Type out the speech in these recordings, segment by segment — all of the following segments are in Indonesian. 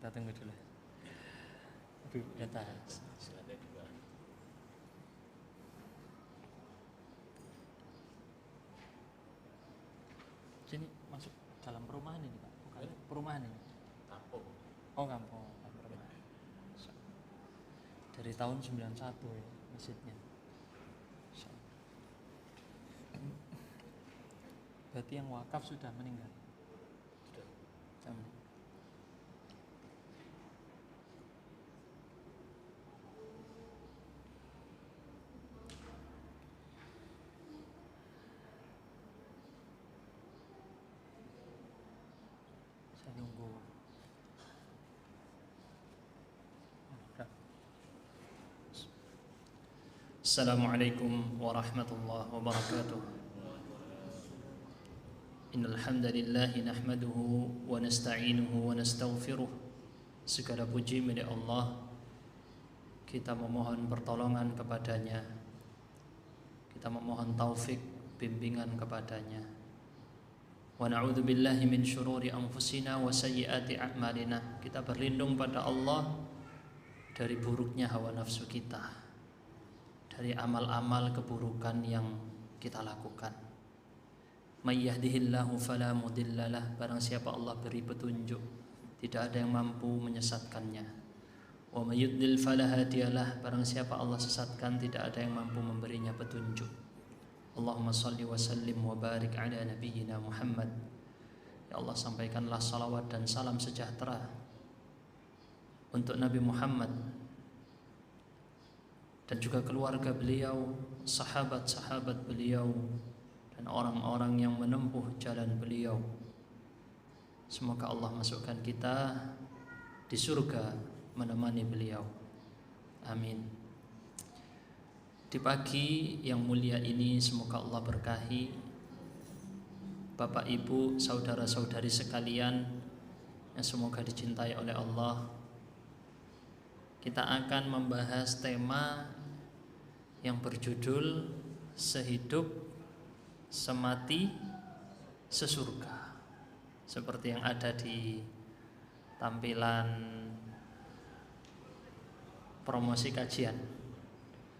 Kita tunggu dulu. Data. Sini masuk dalam perumahan ini Pak, bukan perumahan ini. Kampung. Oh kampung, perumahan. Dari tahun 91 ya masjidnya. Berarti yang wakaf sudah meninggal. Sudah. Sudah. Saya nunggu. Assalamualaikum warahmatullahi wabarakatuh. Innal hamdalillah nahmaduhu wa nasta'inuhu wa nastaghfiruh. Segala puji milik Allah. Kita memohon pertolongan kepadanya. Kita memohon taufik bimbingan kepadanya. Wa na'udzu billahi min syururi anfusina wa sayyiati a'malina. Kita berlindung pada Allah dari buruknya hawa nafsu kita, dari amal-amal keburukan yang kita lakukan. May yahdihillahu fala mudhillalah. Barang siapa Allah beri petunjuk, tidak ada yang mampu menyesatkannya. Wa may yudlil fala hadiyalah. Barang siapa Allah sesatkan, tidak ada yang mampu memberinya petunjuk. Allahumma salli wa sallim wa barik ala nabiyyina Muhammad. Ya Allah, sampaikanlah salawat dan salam sejahtera untuk Nabi Muhammad dan juga keluarga beliau, sahabat-sahabat beliau, dan orang-orang yang menempuh jalan beliau. Semoga Allah masukkan kita di surga menemani beliau. Amin. Di pagi yang mulia ini semoga Allah berkahi Bapak Ibu, saudara-saudari sekalian yang semoga dicintai oleh Allah. Kita akan membahas tema yang berjudul sehidup semati sesurga, seperti yang ada di tampilan promosi kajian.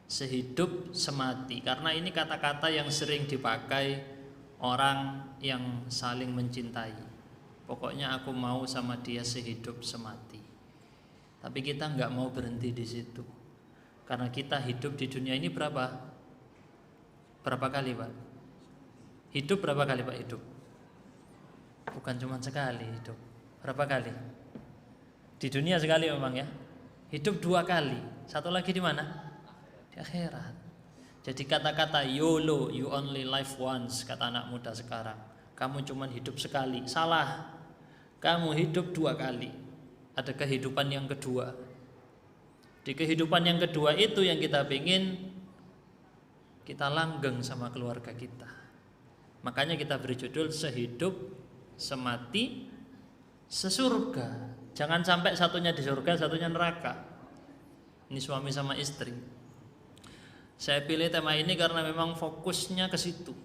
Sehidup semati, karena ini kata-kata yang sering dipakai orang yang saling mencintai. Pokoknya aku mau sama dia sehidup semati. Tapi kita nggak mau berhenti di situ, karena kita hidup di dunia ini berapa kali Pak? Hidup berapa kali Pak hidup? Bukan cuma sekali hidup. Berapa kali? Di dunia sekali memang ya. Hidup 2 kali. Satu lagi di mana? Di akhirat. Jadi kata-kata YOLO, you only live once, kata anak muda sekarang. Kamu cuma hidup sekali. Salah. Kamu hidup 2 kali. Ada kehidupan yang kedua. Di kehidupan yang kedua itu yang kita ingin kita langgeng sama keluarga kita. Makanya kita beri judul sehidup semati sesurga. Jangan sampai satunya di surga, satunya neraka. Ini suami sama istri. Saya pilih tema ini karena memang fokusnya ke situ.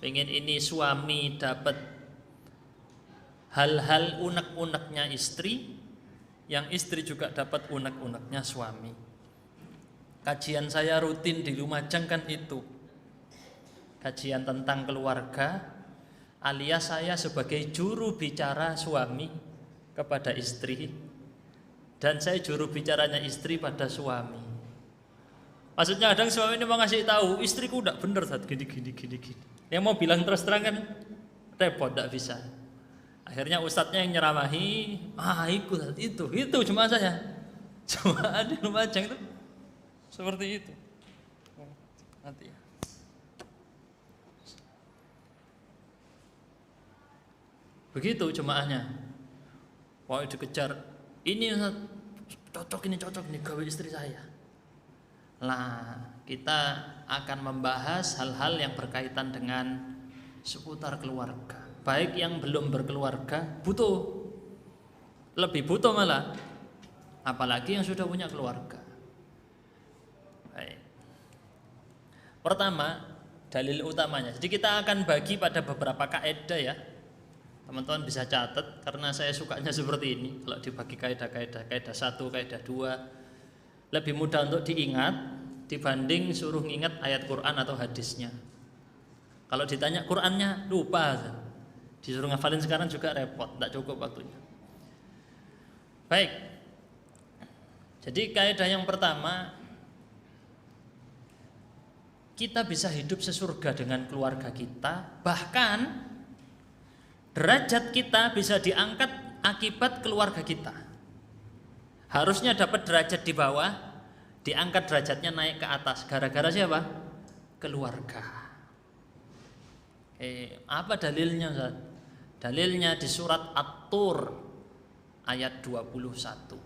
Pengen ini suami dapat hal-hal unek-uneknya istri, yang istri juga dapat unek-uneknya suami. Kajian saya rutin di Lumajang kan itu. Kajian tentang keluarga, alias saya sebagai juru bicara suami kepada istri, dan saya juru bicaranya istri pada suami. Maksudnya kadang suami ini mau ngasih tahu, istriku udah bener saat gini. Yang mau bilang terus terang kan repot, tidak bisa. Akhirnya ustadznya yang nyeramahi, ikut itu cuma saya. Cuma di Lumajang itu seperti itu. Nanti ya. Begitu jemaahnya. Wah, dikejar. Ini cocok ini gawe istri saya. Lah, kita akan membahas hal-hal yang berkaitan dengan seputar keluarga. Baik yang belum berkeluarga lebih butuh malah, apalagi yang sudah punya keluarga. Baik. Pertama, dalil utamanya. Jadi kita akan bagi pada beberapa kaidah ya. Teman-teman bisa catat karena saya sukanya seperti ini. Kalau dibagi kaidah-kaidah, kaidah 1, kaidah 2, lebih mudah untuk diingat dibanding suruh ngingat ayat Quran atau hadisnya. Kalau ditanya Qurannya lupa, disuruh ngafalin sekarang juga repot, tidak cukup waktunya. Baik, jadi kaidah yang pertama, kita bisa hidup sesurga dengan keluarga kita, bahkan derajat kita bisa diangkat akibat keluarga kita. Harusnya dapat derajat di bawah, diangkat derajatnya naik ke atas. Gara-gara siapa? Keluarga. Apa dalilnya, Ustaz? Dalilnya di surat At-Tur ayat 21.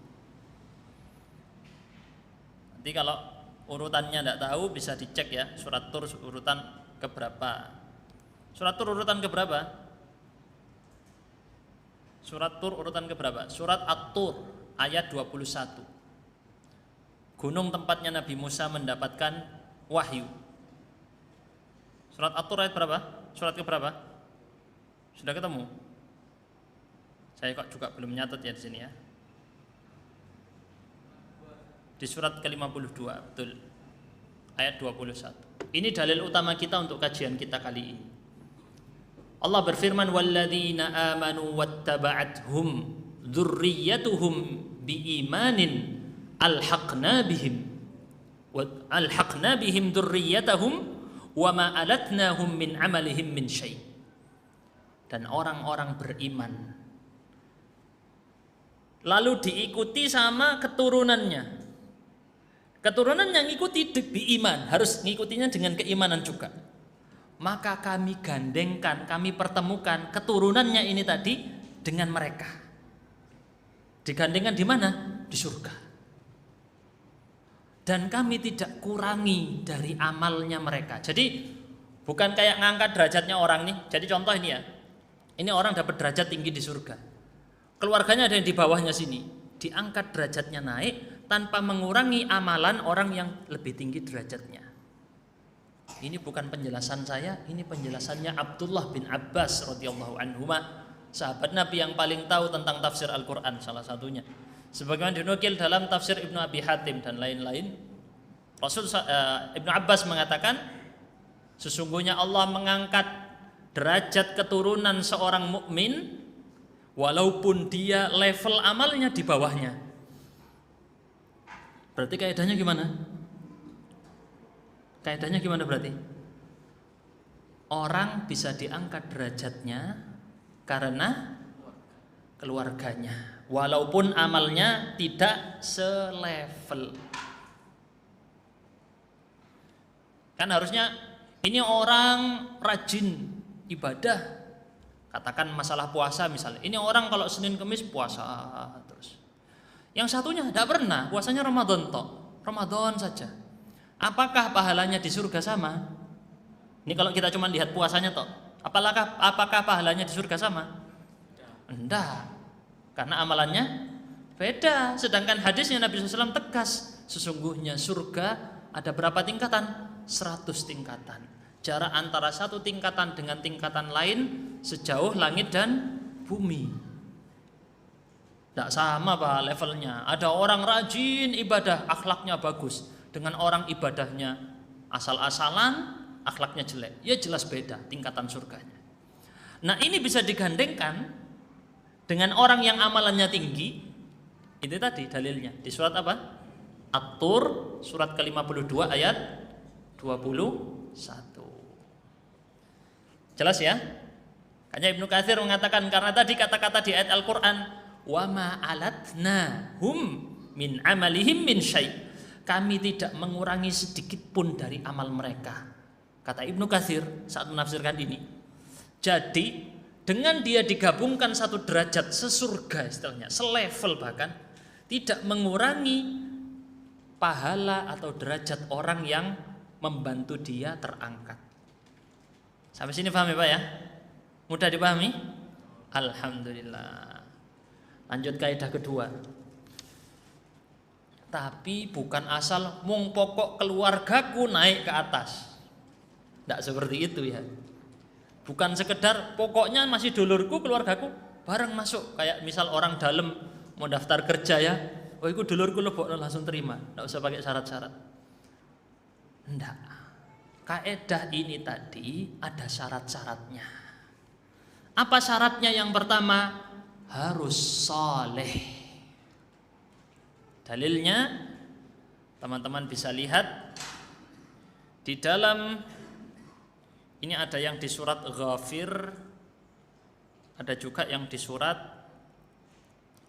Nanti kalau urutannya tidak tahu bisa dicek ya, surat Tur urutan keberapa. Surat Tur urutan keberapa? Surat Tur urutan keberapa? Surat At-Tur ayat 21. Gunung tempatnya Nabi Musa mendapatkan wahyu. Surat At-Tur ayat berapa? Surat keberapa? Sudah ketemu? Saya kok juga belum nyatet ya di sini ya. Di surat ke-52, betul. Ayat 21. Ini dalil utama kita untuk kajian kita kali ini. Allah berfirman, walladzina amanu wattaba'athum dzurriyyatuhum biimanin alhaqna bihim dzurriyyatahum wama alatnahum min amalihim min syai'. Dan orang-orang beriman lalu diikuti sama keturunannya. Keturunan yang ikuti biiman, harus ngikutinya dengan keimanan juga. Maka kami gandengkan, kami pertemukan keturunannya ini tadi dengan mereka. Digandengkan di mana? Di surga. Dan kami tidak kurangi dari amalnya mereka. Jadi bukan kayak ngangkat derajatnya orang nih. Jadi contoh ini ya, ini orang dapat derajat tinggi di surga, keluarganya ada yang di bawahnya sini, diangkat derajatnya naik tanpa mengurangi amalan orang yang lebih tinggi derajatnya. Ini bukan penjelasan saya, ini penjelasannya Abdullah bin Abbas radhiyallahu anhuma, sahabat Nabi yang paling tahu tentang tafsir Al-Quran salah satunya. Sebagaimana dinukil dalam tafsir Ibnu Abi Hatim dan lain-lain, Ibnu Abbas mengatakan, sesungguhnya Allah mengangkat derajat keturunan seorang mukmin walaupun dia level amalnya di bawahnya. Berarti kaidahnya gimana? Kaidahnya gimana berarti? Orang bisa diangkat derajatnya karena keluarganya, walaupun amalnya tidak selevel. Kan harusnya ini orang rajin ibadah, katakan masalah puasa misalnya, ini orang kalau Senin Kemis puasa terus. Yang satunya tidak pernah, puasanya Ramadan toh, Ramadan saja. Apakah pahalanya di surga sama? Ini kalau kita cuma lihat puasanya toh, apakah pahalanya di surga sama? Enggak, karena amalannya beda. Sedangkan hadisnya Nabi SAW tegas, sesungguhnya surga ada berapa tingkatan? 100 tingkatan. Jarak antara satu tingkatan dengan tingkatan lain sejauh langit dan bumi. Tidak sama Pak levelnya. Ada orang rajin ibadah, akhlaknya bagus, dengan orang ibadahnya asal-asalan, akhlaknya jelek. Ya jelas beda tingkatan surganya. Nah ini bisa digandengkan dengan orang yang amalannya tinggi. Itu tadi dalilnya di surat apa? At-Tur surat ke-52 ayat 21. Jelas ya? Hanya Ibnu Katsir mengatakan karena tadi kata-kata di ayat Al-Quran, wa ma alatna hum min amalihim min syai', kami tidak mengurangi sedikit pun dari amal mereka. Kata Ibnu Katsir saat menafsirkan ini. Jadi dengan dia digabungkan satu derajat sesurga istilahnya, selevel bahkan, tidak mengurangi pahala atau derajat orang yang membantu dia terangkat. Sampai sini paham ya Pak ya? Mudah dipahami? Alhamdulillah. Lanjut kaidah kedua. Tapi bukan asal mung pokok keluargaku naik ke atas. Tidak seperti itu ya. Bukan sekedar pokoknya masih dulurku, keluargaku bareng masuk. Kayak misal orang dalam mau daftar kerja ya, oh itu dulurku lebok langsung terima, enggak usah pakai syarat-syarat. Enggak. Kaedah ini tadi ada syarat-syaratnya. Apa syaratnya? Yang pertama, harus soleh. Dalilnya teman-teman bisa lihat di dalam ini, ada yang di surat Ghafir, ada juga yang di surat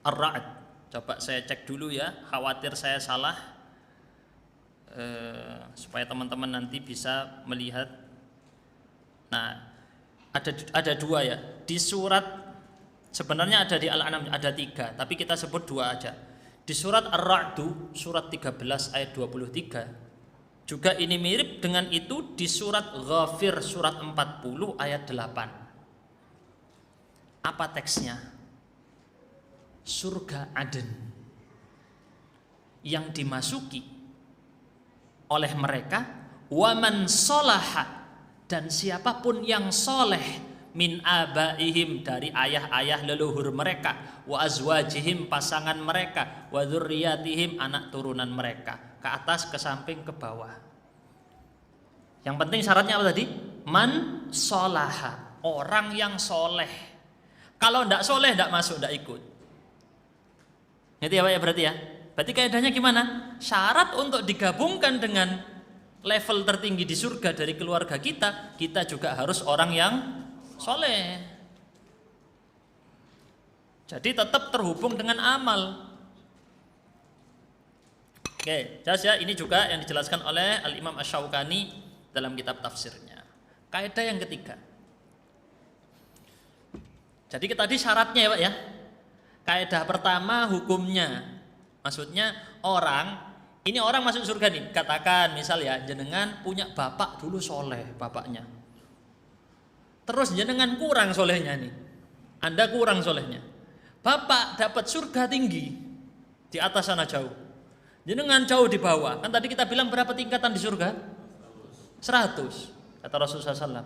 Ar-Ra'd. Coba saya cek dulu ya, khawatir saya salah, supaya teman-teman nanti bisa melihat. Nah, ada dua ya di surat, sebenarnya ada di Al-An'am ada 3, tapi kita sebut 2 aja. Di surat Ar-Ra'd surat 13 ayat 23 juga ini mirip dengan itu. Di surat Ghafir surat 40 ayat 8. Apa teksnya? Surga Aden yang dimasuki oleh mereka, waman solaha, dan siapapun yang soleh, min abaihim, dari ayah-ayah leluhur mereka, wa azwajihim, pasangan mereka, wa dzurriyyatihim, anak turunan mereka. Ke atas, ke samping, ke bawah. Yang penting syaratnya apa tadi? Man solaha, orang yang soleh. Kalau tidak soleh tidak masuk, tidak ikut. Ngerti ya Pak ya berarti ya? Berarti kaidahnya gimana? Syarat untuk digabungkan dengan level tertinggi di surga dari keluarga kita, kita juga harus orang yang soleh. Jadi tetap terhubung dengan amal. Oke, jelas ya. Ini juga yang dijelaskan oleh Al-Imam Asy-Syaukani dalam kitab tafsirnya. Kaidah yang ketiga. Jadi tadi syaratnya ya Pak ya. Kaidah pertama hukumnya. Maksudnya orang masuk surga nih. Katakan misal ya, jenengan punya bapak dulu soleh bapaknya. Terus jenengan kurang solehnya nih. Anda kurang solehnya. Bapak dapat surga tinggi di atas sana jauh. Jenengan jauh di bawah. Kan tadi kita bilang berapa tingkatan di surga? 100. Kata Rasulullah SAW.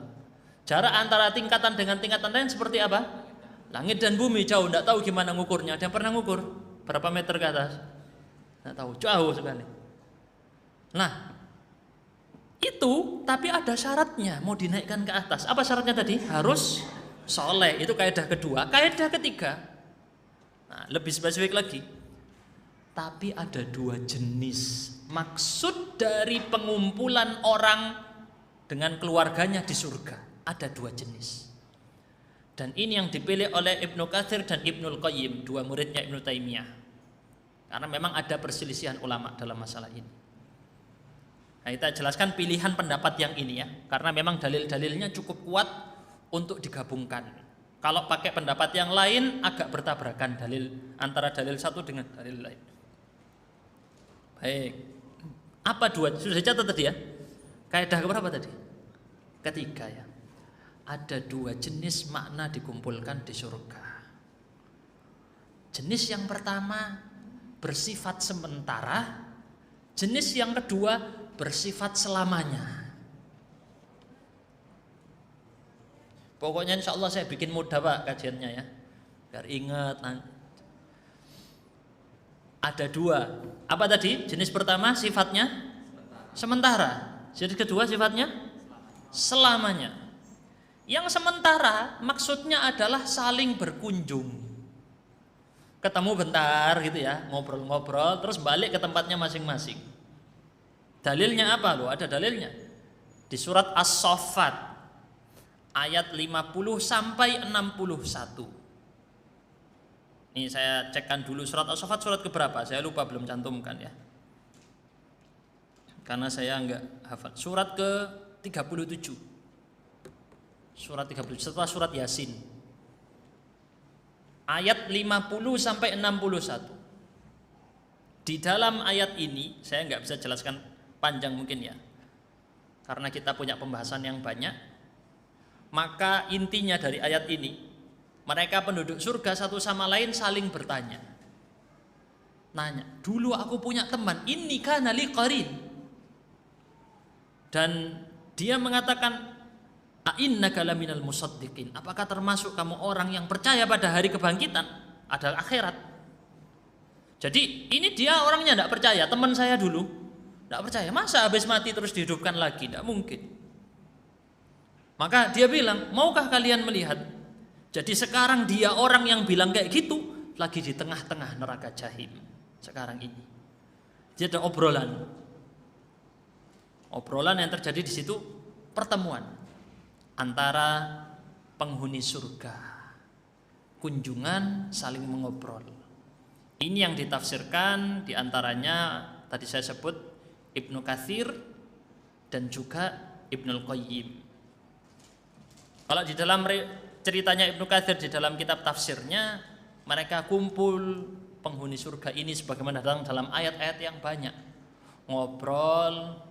Jarak antara tingkatan dengan tingkatan lain seperti apa? Langit dan bumi jauh. Tidak tahu gimana ngukurnya. Ada yang pernah ngukur? Berapa meter ke atas? Tidak tahu. Jauh sekali. Nah, itu tapi ada syaratnya. Mau dinaikkan ke atas. Apa syaratnya tadi? Harus soleh. Itu kaidah kedua. Kaidah ketiga. Nah, lebih spesifik lagi. Tapi ada 2 jenis. Maksud dari pengumpulan orang dengan keluarganya di surga ada 2 jenis. Dan ini yang dipilih oleh Ibnu Katsir dan Ibnul Qayyim, 2 muridnya Ibnu Taimiyah. Karena memang ada perselisihan ulama dalam masalah ini. Nah, kita jelaskan pilihan pendapat yang ini ya, karena memang dalil-dalilnya cukup kuat untuk digabungkan. Kalau pakai pendapat yang lain agak bertabrakan dalil antara dalil satu dengan dalil lain. Baik. Apa 2? Sudah dicatat tadi ya? Kaidah keberapa tadi? Ketiga ya. Ada 2 jenis makna dikumpulkan di surga. Jenis yang pertama bersifat sementara. Jenis yang kedua bersifat selamanya. Pokoknya insya Allah saya bikin mudah Pak kajiannya ya, biar ingat. Ada 2. Apa tadi? Jenis pertama sifatnya sementara. Jenis kedua sifatnya selamanya. Yang sementara maksudnya adalah saling berkunjung. Ketemu bentar gitu ya, ngobrol-ngobrol, terus balik ke tempatnya masing-masing. Dalilnya apa loh? Ada dalilnya. Di surat As-Saffat ayat 50 sampai 61. Ini saya cekkan dulu surat As-Saffat surat keberapa? Saya lupa, belum cantumkan ya. Karena saya enggak hafal. Surat ke-37. Surat 37 setelah surat Yasin. Ayat 50 sampai 61. Di dalam ayat ini saya enggak bisa jelaskan panjang mungkin ya. Karena kita punya pembahasan yang banyak. Maka intinya dari ayat ini, mereka penduduk surga satu sama lain saling bertanya. Nanya, dulu aku punya teman, ini kana li qarin. Dan dia mengatakan, A'innaka laminal musaddiqin. Apakah termasuk kamu orang yang percaya pada hari kebangkitan, ada akhirat? Jadi ini dia orangnya tidak percaya. Teman saya dulu tidak percaya. Masa habis mati terus dihidupkan lagi? Tidak mungkin. Maka dia bilang, maukah kalian melihat? Jadi sekarang dia orang yang bilang kayak gitu lagi di tengah-tengah neraka jahim sekarang ini. Jadi ada obrolan yang terjadi di situ, pertemuan antara penghuni surga, kunjungan saling mengobrol. Ini yang ditafsirkan diantaranya tadi saya sebut Ibnu Katsir dan juga Ibnul Qayyim. Kalau di dalam ceritanya Ibnu Katsir di dalam kitab tafsirnya, mereka kumpul penghuni surga ini sebagaimana datang dalam ayat-ayat yang banyak, ngobrol,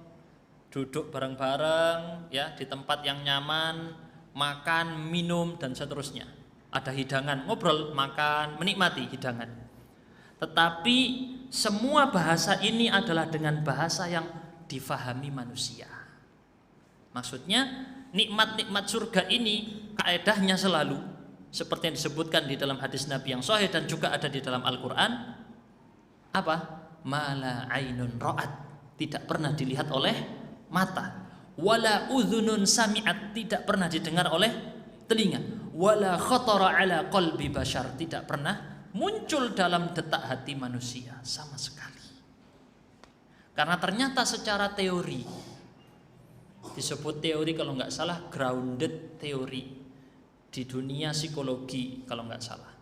duduk bareng-bareng ya di tempat yang nyaman, makan, minum dan seterusnya. Ada hidangan, ngobrol, makan, menikmati hidangan. Tetapi semua bahasa ini adalah dengan bahasa yang difahami manusia. Maksudnya nikmat-nikmat surga ini kaedahnya selalu seperti yang disebutkan di dalam hadis Nabi yang sahih dan juga ada di dalam Al-Quran, apa? Mala ainun ra'at, tidak pernah dilihat oleh mata, wala udhunun sami'at, tidak pernah didengar oleh telinga, wala khatara ala qalbi bashar, tidak pernah muncul dalam detak hati manusia sama sekali. Karena ternyata secara teori, disebut teori kalau nggak salah grounded teori di dunia psikologi kalau nggak salah.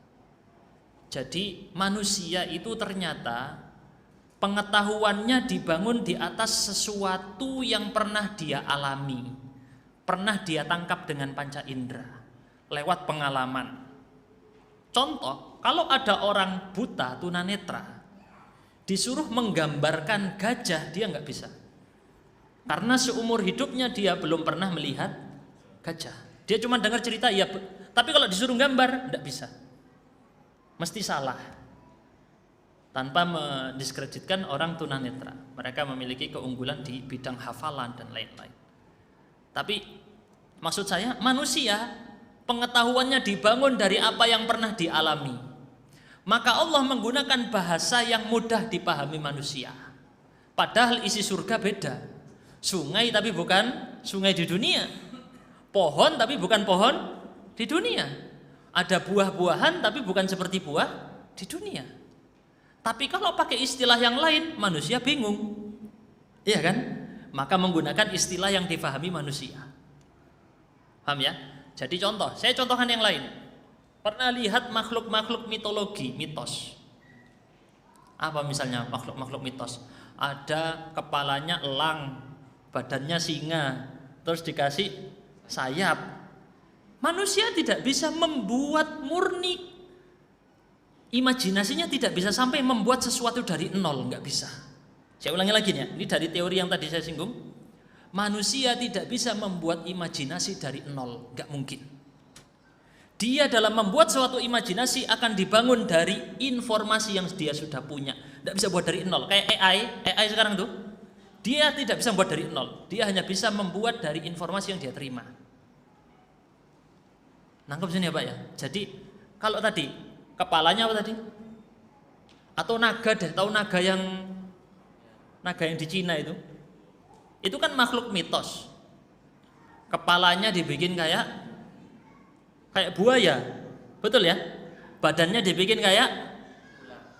Jadi manusia itu ternyata pengetahuannya dibangun di atas sesuatu yang pernah dia alami, pernah dia tangkap dengan panca indera lewat pengalaman. Contoh, kalau ada orang buta tunanetra disuruh menggambarkan gajah, dia nggak bisa, karena seumur hidupnya dia belum pernah melihat gajah. Dia cuma dengar cerita, ya, tapi kalau disuruh gambar nggak bisa, mesti salah. Tanpa mendiskreditkan orang tunanetra, mereka memiliki keunggulan di bidang hafalan dan lain-lain. Tapi maksud saya, manusia pengetahuannya dibangun dari apa yang pernah dialami. Maka Allah menggunakan bahasa yang mudah dipahami manusia. Padahal isi surga beda. Sungai tapi bukan sungai di dunia. Pohon tapi bukan pohon di dunia. Ada buah-buahan tapi bukan seperti buah di dunia. Tapi kalau pakai istilah yang lain, manusia bingung. Iya kan? Maka menggunakan istilah yang difahami manusia. Paham ya? Jadi contoh, saya contohkan yang lain. Pernah lihat makhluk-makhluk mitologi, mitos? Apa misalnya makhluk-makhluk mitos? Ada kepalanya elang, badannya singa, terus dikasih sayap. Manusia tidak bisa membuat murni, imajinasinya tidak bisa sampai membuat sesuatu dari nol, nggak bisa. Saya ulangi lagi ya, ini dari teori yang tadi saya singgung. Manusia tidak bisa membuat imajinasi dari nol, nggak mungkin. Dia dalam membuat suatu imajinasi akan dibangun dari informasi yang dia sudah punya, nggak bisa buat dari nol. Kayak AI sekarang tuh, dia tidak bisa membuat dari nol, dia hanya bisa membuat dari informasi yang dia terima. Nangkep sini ya Pak ya. Jadi kalau tadi kepalanya apa tadi? Atau naga deh, tahu naga yang di Cina itu? Itu kan makhluk mitos. Kepalanya dibikin kayak buaya, betul ya? Badannya dibikin kayak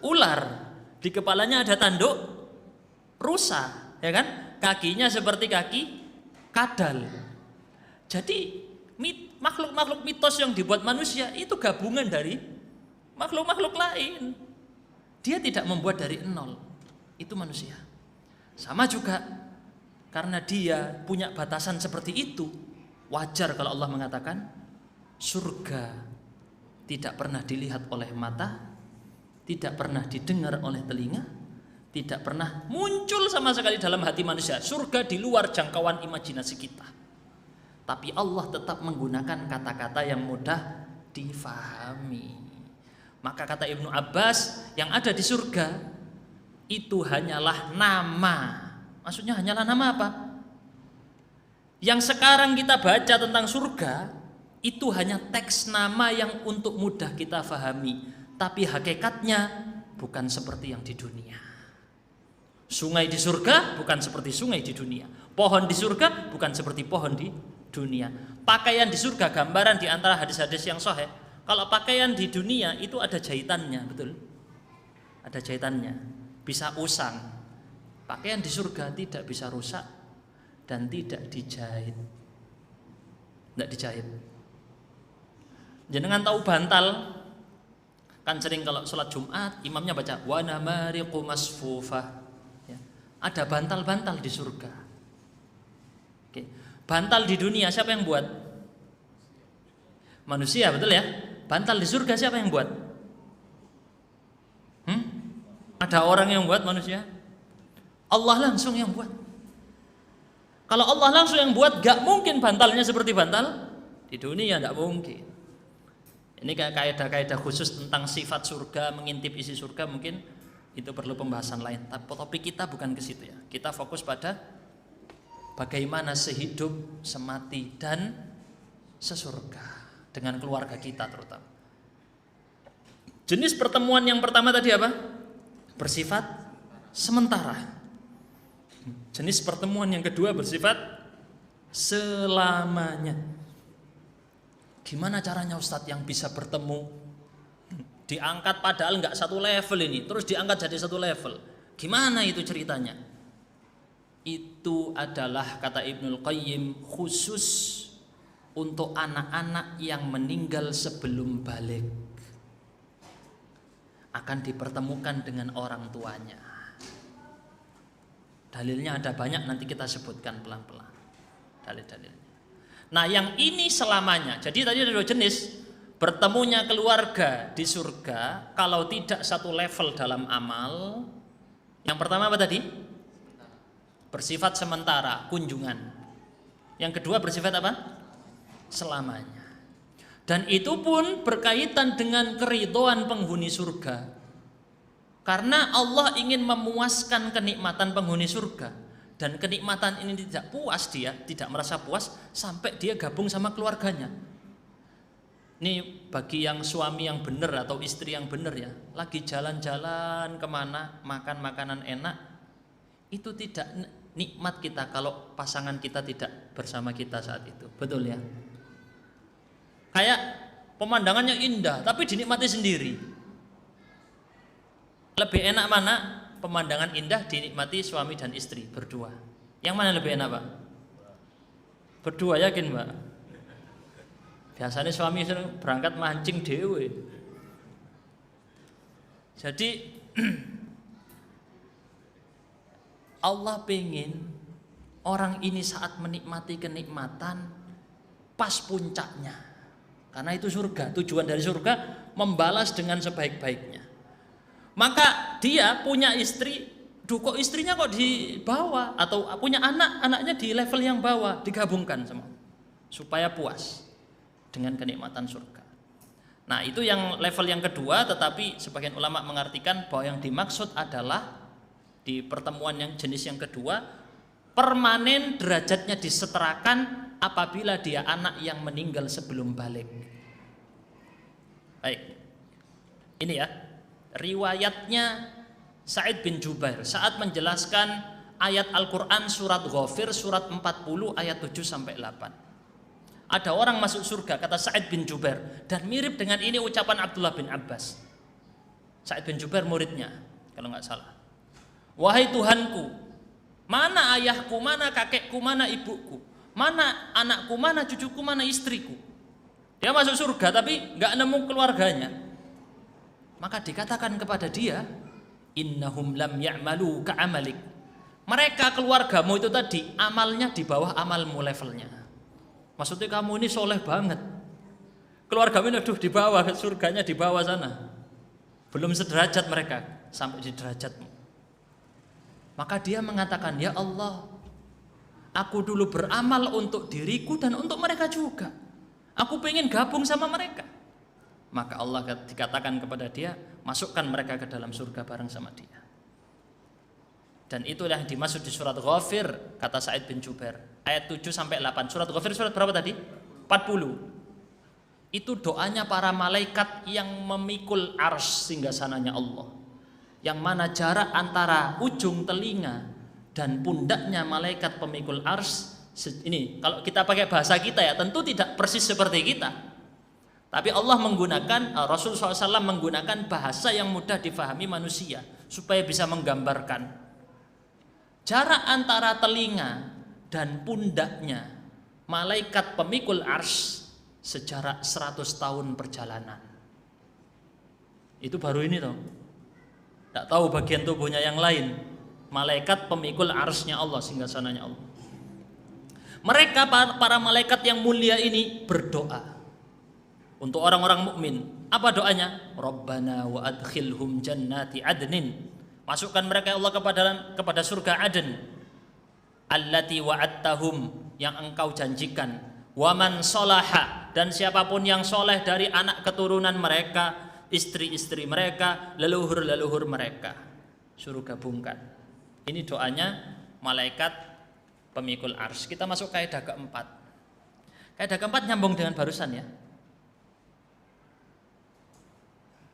ular. Di kepalanya ada tanduk rusa, ya kan? Kakinya seperti kaki kadal. Jadi makhluk-makhluk mitos yang dibuat manusia itu gabungan dari makhluk-makhluk lain. Dia tidak membuat dari nol. Itu manusia. Sama juga karena dia punya batasan seperti itu, wajar kalau Allah mengatakan surga tidak pernah dilihat oleh mata, tidak pernah didengar oleh telinga, tidak pernah muncul sama sekali dalam hati manusia. Surga di luar jangkauan imajinasi kita. Tapi Allah tetap menggunakan kata-kata yang mudah difahami. Maka kata Ibnu Abbas, yang ada di surga itu hanyalah nama. Maksudnya hanyalah nama apa? Yang sekarang kita baca tentang surga itu hanya teks nama yang untuk mudah kita fahami, tapi hakikatnya bukan seperti yang di dunia. Sungai di surga bukan seperti sungai di dunia. Pohon di surga bukan seperti pohon di dunia. Pakaian di surga, gambaran di antara hadis-hadis yang sahih, kalau pakaian di dunia itu ada jahitannya, betul? Ada jahitannya, bisa usang. Pakaian di surga tidak bisa rusak dan tidak dijahit. Tidak dijahit. Jenengan tahu bantal? Kan sering kalau sholat Jumat imamnya baca wa namariqu masfufah. Ya. Ada bantal-bantal di surga. Oke. Bantal di dunia siapa yang buat? Manusia, betul ya? Bantal di surga siapa yang buat? Ada orang yang buat manusia? Allah langsung yang buat. Kalau Allah langsung yang buat, gak mungkin bantalnya seperti bantal di dunia, gak mungkin. Ini kayak kaidah-kaidah khusus tentang sifat surga, mengintip isi surga, mungkin itu perlu pembahasan lain. Tapi topik kita bukan ke situ ya. Kita fokus pada bagaimana sehidup, semati dan sesurga dengan keluarga kita terutama. Jenis pertemuan yang pertama tadi apa? Bersifat sementara. Jenis pertemuan yang kedua bersifat selamanya. Gimana caranya Ustadz yang bisa bertemu? Diangkat padahal nggak satu level ini, terus diangkat jadi satu level. Gimana itu ceritanya? Itu adalah kata Ibnul Qayyim khusus untuk anak-anak yang meninggal sebelum balik. Akan dipertemukan dengan orang tuanya. Dalilnya ada banyak, nanti kita sebutkan pelan-pelan dalil-dalilnya. Nah yang ini selamanya. Jadi tadi ada dua jenis. Bertemunya keluarga di surga kalau tidak satu level dalam amal. Yang pertama apa tadi? Bersifat sementara, kunjungan. Yang kedua bersifat apa? Selamanya. Dan itu pun berkaitan dengan keridhaan penghuni surga. Karena Allah ingin memuaskan kenikmatan penghuni surga. Dan kenikmatan ini tidak puas dia, tidak merasa puas sampai dia gabung sama keluarganya. Ini bagi yang suami yang benar atau istri yang benar ya, lagi jalan-jalan kemana, makan makanan enak, itu tidak nikmat kita kalau pasangan kita tidak bersama kita saat itu. Betul ya? Kayak pemandangannya indah tapi dinikmati sendiri. Lebih enak mana? Pemandangan indah dinikmati suami dan istri berdua. Yang mana lebih enak, Pak? Berdua, yakin, Pak? Biasanya suami berangkat mancing dewe. Jadi Allah pengen orang ini saat menikmati kenikmatan pas puncaknya. Karena itu surga, tujuan dari surga membalas dengan sebaik-baiknya. Maka dia punya istri, kok istrinya kok di bawah, atau punya anak, anaknya di level yang bawah, digabungkan semua supaya puas dengan kenikmatan surga. Nah itu yang level yang kedua, tetapi sebagian ulama mengartikan bahwa yang dimaksud adalah di pertemuan yang jenis yang kedua, permanen derajatnya disetarakan apabila dia anak yang meninggal sebelum balik. Baik, ini ya riwayatnya Sa'id bin Jubair saat menjelaskan ayat Al-Quran surat Ghafir surat 40 ayat 7 sampai 8. Ada orang masuk surga, kata Sa'id bin Jubair, dan mirip dengan ini ucapan Abdullah bin Abbas. Sa'id bin Jubair muridnya kalau nggak salah. Wahai Tuhanku, mana ayahku, mana kakekku, mana ibuku, mana anakku, mana cucuku, mana istriku. Dia masuk surga tapi nggak nemu keluarganya. Maka dikatakan kepada dia, innahum lam ya'malu ka'amalik. Mereka keluargamu itu tadi amalnya di bawah amalmu levelnya. Maksudnya kamu ini soleh banget. Keluargamu ini aduh di bawah, surganya di bawah sana. Belum sederajat mereka sampai di derajatmu. Maka dia mengatakan, ya Allah, aku dulu beramal untuk diriku dan untuk mereka juga. Aku pengen gabung sama mereka. Maka Allah dikatakan kepada dia, masukkan mereka ke dalam surga bareng sama dia. Dan itulah yang dimaksud di surat Ghafir, kata Sa'id bin Jubair, ayat 7 sampai 8. Surat Ghafir surat berapa tadi? 40. Itu doanya para malaikat yang memikul arsy singgasananya Allah. Yang mana jarak antara ujung telinga dan pundaknya malaikat pemikul arsy, ini kalau kita pakai bahasa kita ya, tentu tidak persis seperti kita. Tapi Allah menggunakan, Rasulullah SAW menggunakan bahasa yang mudah difahami manusia supaya bisa menggambarkan jarak antara telinga dan pundaknya malaikat pemikul arsy sejarak 100 tahun perjalanan. Itu baru ini toh. Tidak tahu bagian tubuhnya yang lain. Malaikat pemikul arsy-nya Allah, singgasananya Allah. Mereka para malaikat yang mulia ini berdoa untuk orang-orang mukmin. Apa doanya? Rabbana wa adkhilhum jannati adnin. Masukkan mereka Allah kepada surga Aden. Allati wa'adtahum, yang engkau janjikan. Wa man sholaha, dan siapapun yang soleh dari anak keturunan mereka, istri-istri mereka, leluhur-leluhur mereka. Suruh gabungkan. Ini doanya malaikat pemikul arsy. Kita masuk kaidah keempat. Kaidah keempat nyambung dengan barusan ya.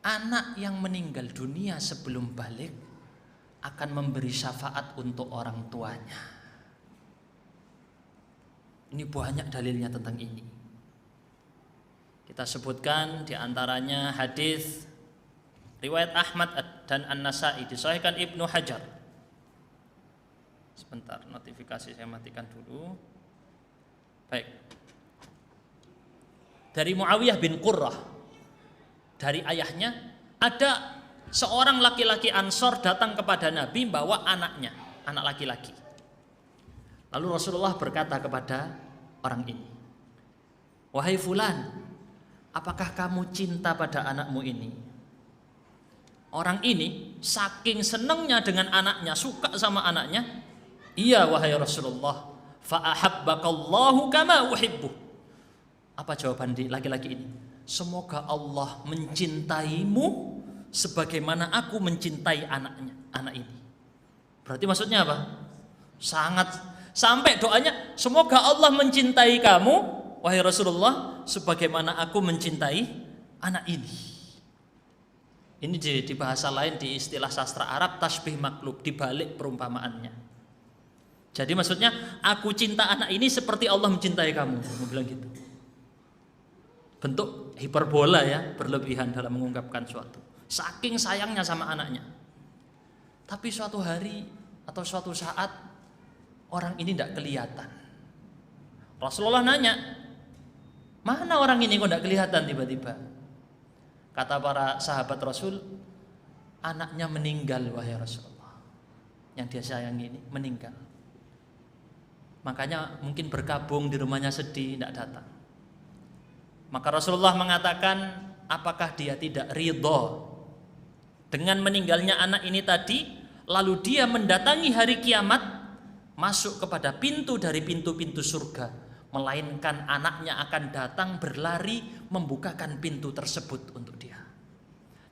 Anak yang meninggal dunia sebelum balik akan memberi syafaat untuk orang tuanya. Ini banyak dalilnya tentang ini. Kita sebutkan diantaranya hadis riwayat Ahmad dan An-Nasai, disahihkan Ibnu Hajar. Sebentar, notifikasi saya matikan dulu. Baik. Dari Muawiyah bin Qurrah, dari ayahnya, ada seorang laki-laki Ansor datang kepada Nabi bawa anaknya, anak laki-laki. Lalu Rasulullah berkata kepada orang ini, wahai fulan, apakah kamu cinta pada anakmu ini? Orang ini saking senangnya dengan anaknya, suka sama anaknya. Iya wahai Rasulullah, fa'ahabbakallahu kama uhibbu. Apa jawaban laki-laki ini? Semoga Allah mencintaimu sebagaimana aku mencintai anak ini. Berarti maksudnya apa? Sangat, sampai doanya, semoga Allah mencintai kamu wahai Rasulullah sebagaimana aku mencintai anak ini. Ini di bahasa lain, di istilah sastra Arab, tasbih maklub, dibalik perumpamaannya. Jadi maksudnya, aku cinta anak ini seperti Allah mencintai kamu. Mau bilang gitu. Bentuk hiperbola ya, berlebihan dalam mengungkapkan suatu. Saking sayangnya sama anaknya. Tapi suatu hari atau suatu saat orang ini tidak kelihatan. Rasulullah nanya, mana orang ini kok tidak kelihatan tiba-tiba? Kata para sahabat Rasul, anaknya meninggal wahai Rasulullah. Yang dia sayangi ini meninggal. Makanya mungkin berkabung di rumahnya sedih, tidak datang. Maka Rasulullah mengatakan, apakah dia tidak ridho dengan meninggalnya anak ini tadi, lalu dia mendatangi hari kiamat, masuk kepada pintu dari pintu-pintu surga, melainkan anaknya akan datang berlari membukakan pintu tersebut untuk dia.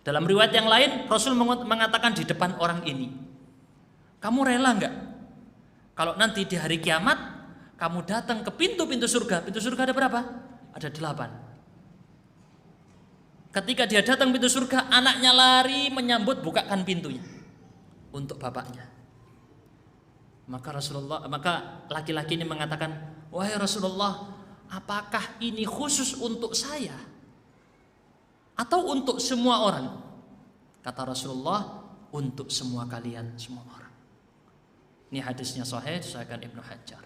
Dalam riwayat yang lain, Rasul mengatakan di depan orang ini, kamu rela enggak kalau nanti di hari kiamat kamu datang ke pintu-pintu surga? Pintu surga ada berapa? Ada 8. Ketika dia datang pintu surga, anaknya lari menyambut, bukakan pintunya untuk bapaknya. Maka laki-laki ini mengatakan, wahai Rasulullah, apakah ini khusus untuk saya atau untuk semua orang? Kata Rasulullah, untuk semua kalian, semua orang. Ini hadisnya sahih, disahihkan Ibnu Hajar.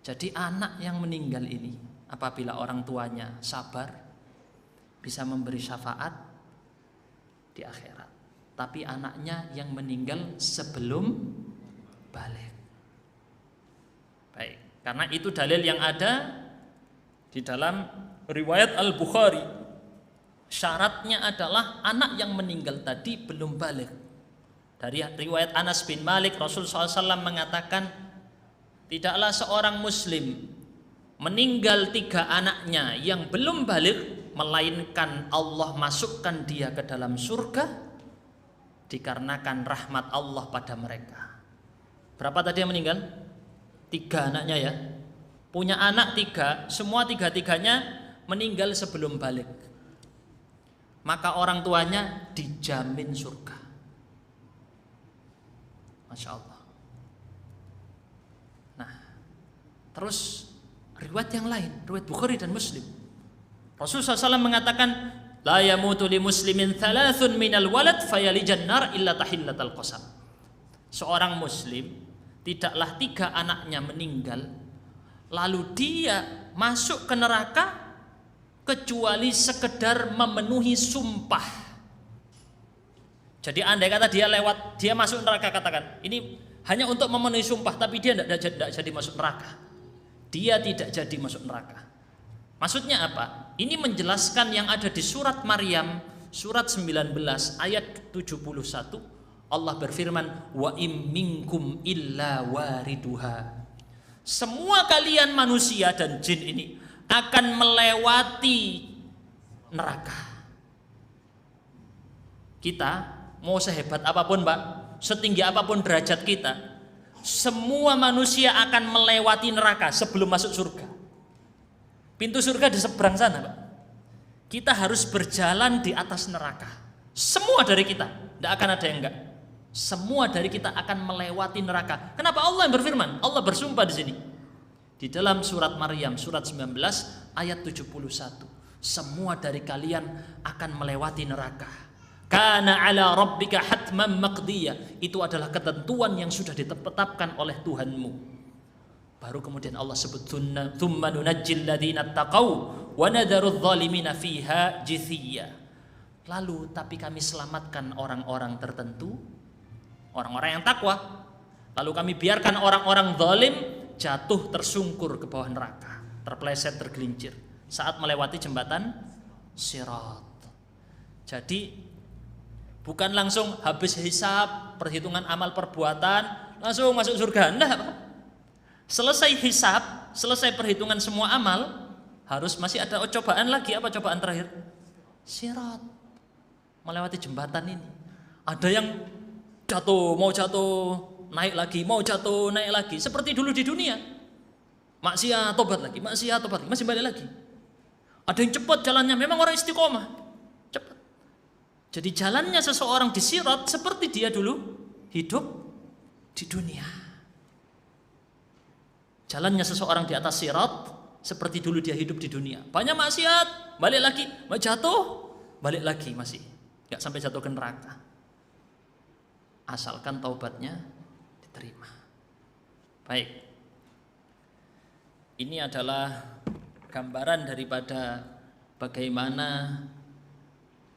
Jadi anak yang meninggal ini, apabila orang tuanya sabar, bisa memberi syafaat di akhirat. Tapi anaknya yang meninggal sebelum balik. Baik, karena itu dalil yang ada di dalam riwayat Al-Bukhari. Syaratnya adalah anak yang meninggal tadi belum balik. Dari riwayat Anas bin Malik, Rasul SAW mengatakan, tidaklah seorang muslim meninggal 3 anaknya yang belum balik, melainkan Allah masukkan dia ke dalam surga dikarenakan rahmat Allah pada mereka. Berapa tadi yang meninggal? 3 anaknya ya. Punya anak 3, semua 3-tiganya meninggal sebelum balik. Maka orang tuanya dijamin surga. Masya Allah. Nah, terus riwayat yang lain, riwayat Bukhari dan Muslim. Rasulullah SAW mengatakan, la yamutu li muslimin thalathun minal walad fayalijan nar illa tahillatal qasam. Seorang muslim tidaklah 3 anaknya meninggal lalu dia masuk ke neraka kecuali sekedar memenuhi sumpah. Jadi andai kata dia masuk neraka, katakan ini hanya untuk memenuhi sumpah, tapi dia tidak jadi masuk neraka. Dia tidak jadi masuk neraka. Maksudnya apa? Ini menjelaskan yang ada di surat Maryam surat 19 ayat 71. Allah berfirman, wa im minkum illa wariduha. Semua kalian manusia dan jin ini akan melewati neraka. Kita mau sehebat apapun, Pak, setinggi apapun derajat kita, semua manusia akan melewati neraka sebelum masuk surga. Pintu surga di seberang sana, Pak. Kita harus berjalan di atas neraka. Semua dari kita, tidak akan ada yang enggak. Semua dari kita akan melewati neraka. Kenapa Allah yang berfirman? Allah bersumpah di sini. Di dalam surat Maryam surat 19 ayat 71. Semua dari kalian akan melewati neraka. Kana ala rabbika hatman maqdiya. Itu adalah ketentuan yang sudah ditetapkan oleh Tuhanmu. Baru kemudian Allah sebut thumma nunajjil ladzina taqaw wa nadharudz zalimina fiha jithiya. Lalu tapi kami selamatkan orang-orang tertentu, orang-orang yang takwa. Lalu kami biarkan orang-orang zalim jatuh tersungkur ke bawah neraka, terpeleset, tergelincir saat melewati jembatan Sirat. Jadi bukan langsung habis hisab, perhitungan amal perbuatan langsung masuk surga. Enggak. Selesai hisab, selesai perhitungan semua amal, harus masih ada cobaan lagi. Apa cobaan terakhir? Sirat. Melewati jembatan ini. Ada yang jatuh, mau jatuh, naik lagi, mau jatuh, naik lagi. Seperti dulu di dunia. Maksiat, tobat lagi, maksiat, tobat lagi, masih balik lagi. Ada yang cepat jalannya, memang orang istiqomah. Cepat. Jadi jalannya seseorang di sirat seperti dia dulu hidup di dunia. Jalannya seseorang di atas sirat seperti dulu dia hidup di dunia. Banyak maksiat, balik lagi, mau jatuh, balik lagi masih. Gak sampai jatuh ke neraka. Asalkan taubatnya diterima. Baik. Ini adalah gambaran daripada bagaimana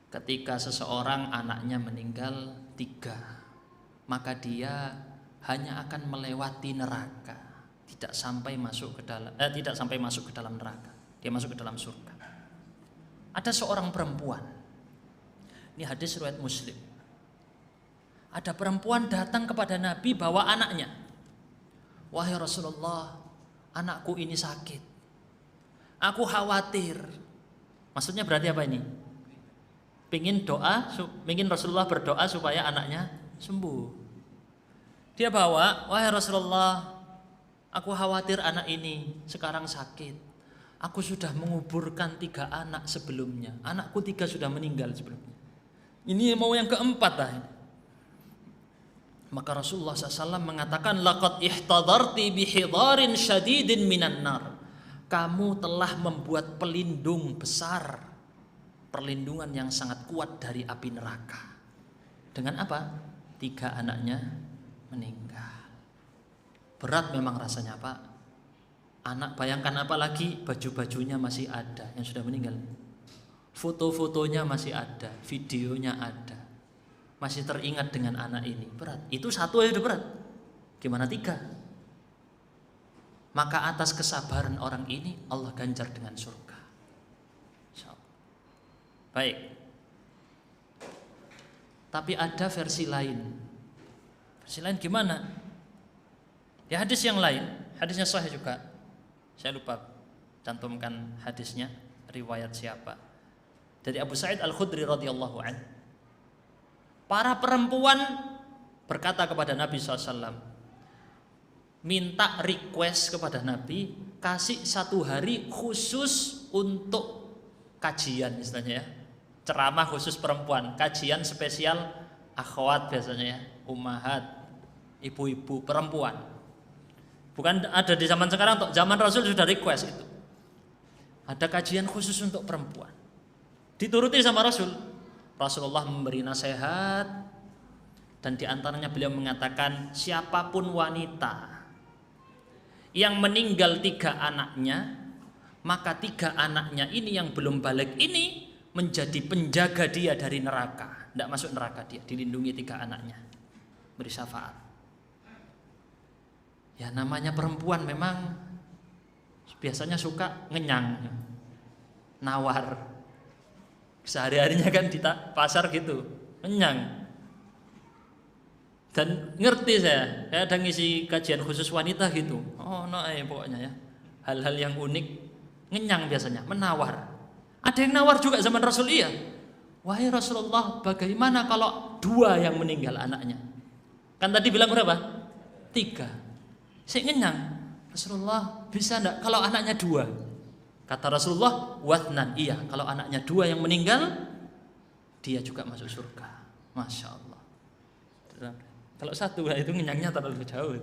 ketika seseorang anaknya meninggal 3, maka dia hanya akan melewati neraka, tidak sampai masuk ke dalam neraka. Dia masuk ke dalam surga. Ada seorang perempuan. Ini hadis riwayat Muslim. Ada perempuan datang kepada Nabi bawa anaknya. Wahai Rasulullah, anakku ini sakit. Aku khawatir. Maksudnya berarti apa ini? Pingin Rasulullah berdoa supaya anaknya sembuh. Dia bawa, wahai Rasulullah, aku khawatir anak ini sekarang sakit. Aku sudah menguburkan 3 anak sebelumnya. Anakku 3 sudah meninggal sebelumnya. Ini mau yang keempat lah. Maka Rasulullah SAW mengatakan, laqad ihtadarti bihidarin syadidin minan nar. Kamu telah membuat pelindung besar, perlindungan yang sangat kuat dari api neraka. Dengan apa? 3 anaknya meninggal. Berat memang rasanya, Pak. Anak, bayangkan apalagi baju-bajunya masih ada yang sudah meninggal. Foto-fotonya masih ada, videonya ada. Masih teringat dengan anak ini. Berat. Itu 1 aja udah berat. Gimana 3? Maka atas kesabaran orang ini Allah ganjar dengan surga. Baik. Tapi ada versi lain. Versi lain gimana? Ya hadis yang lain, hadisnya sahih juga. Saya lupa cantumkan hadisnya, riwayat siapa. Dari Abu Sa'id Al-Khudri radhiyallahu anhu. Para perempuan berkata kepada Nabi SAW, minta request kepada Nabi, kasih 1 hari khusus untuk kajian istilahnya ya, ceramah khusus perempuan, kajian spesial akhwat biasanya ya, ummahat, ibu-ibu perempuan. Bukan ada di zaman sekarang, untuk zaman Rasul sudah request itu. Ada kajian khusus untuk perempuan. Dituruti sama Rasul. Rasulullah memberi nasihat dan diantaranya beliau mengatakan, siapapun wanita yang meninggal 3 anaknya, maka 3 anaknya ini yang belum balik ini menjadi penjaga dia dari neraka. Tidak masuk neraka dia, dilindungi 3 anaknya. Beri syafaat. Ya namanya perempuan memang biasanya suka ngenyang, nawar. Sehari-harinya kan di pasar gitu, ngenyang. Dan ngerti saya ada ngisi kajian khusus wanita gitu. Oh no, pokoknya ya, hal-hal yang unik, ngenyang biasanya, menawar. Ada yang nawar juga zaman Rasul, iya. Wahai Rasulullah, bagaimana kalau 2 yang meninggal anaknya? Kan tadi bilang berapa? 3. Saya ngenyang. Rasulullah, bisa enggak kalau anaknya 2? Kata Rasulullah, wathnan, iya, kalau anaknya 2 yang meninggal, dia juga masuk surga. Masya Allah. Kalau 1 itu ngenyangnya terlalu jauh.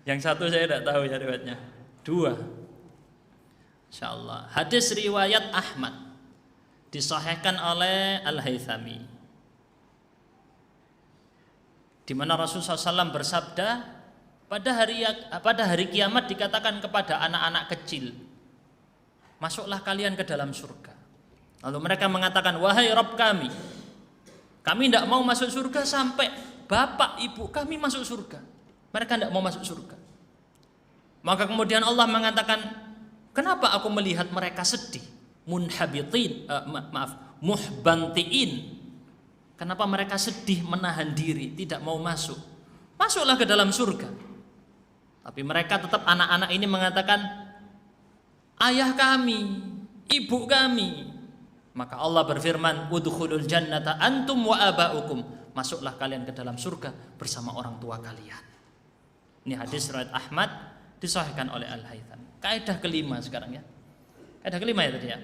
Yang 1 saya tidak tahu ya riwayatnya. 2. Insya Allah. Hadis riwayat Ahmad disahihkan oleh Al-Haythami, di mana Rasulullah SAW bersabda, pada hari kiamat dikatakan kepada anak-anak kecil, masuklah kalian ke dalam surga. Lalu mereka mengatakan, wahai Rabb kami tidak mau masuk surga sampai bapak ibu kami masuk surga. Mereka tidak mau masuk surga. Maka kemudian Allah mengatakan, kenapa aku melihat mereka sedih? Muhbantiin. Kenapa mereka sedih, menahan diri, tidak mau masuk? Masuklah ke dalam surga. Tapi mereka tetap, anak-anak ini mengatakan, ayah kami, ibu kami. Maka Allah berfirman, udkhulul jannata antum wa aba'ukum. Masuklah kalian ke dalam surga bersama orang tua kalian. Ini hadis riwayat Ahmad disahihkan oleh Al-Haythami. Kaidah kelima sekarang ya. Kaidah kelima ya tadi ya.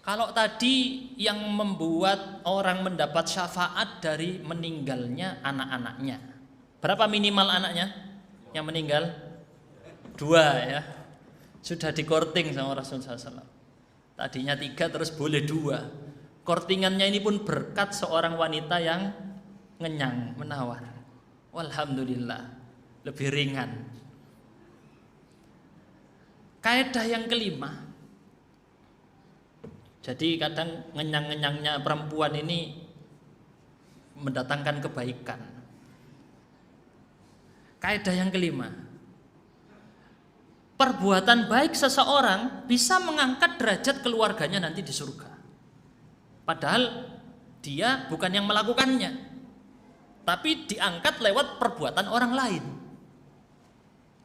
Kalau tadi yang membuat orang mendapat syafaat dari meninggalnya anak-anaknya, berapa minimal anaknya yang meninggal? 2 ya. Sudah dikorting sama Rasulullah SAW. Tadinya 3 terus boleh 2. Kortingannya ini pun berkat seorang wanita yang ngenyang, menawar. Walhamdulillah, lebih ringan. Kaidah yang kelima. Jadi kadang ngenyang-ngenyangnya perempuan ini mendatangkan kebaikan. Kaidah yang kelima. Perbuatan baik seseorang bisa mengangkat derajat keluarganya nanti di surga. Padahal dia bukan yang melakukannya, tapi diangkat lewat perbuatan orang lain.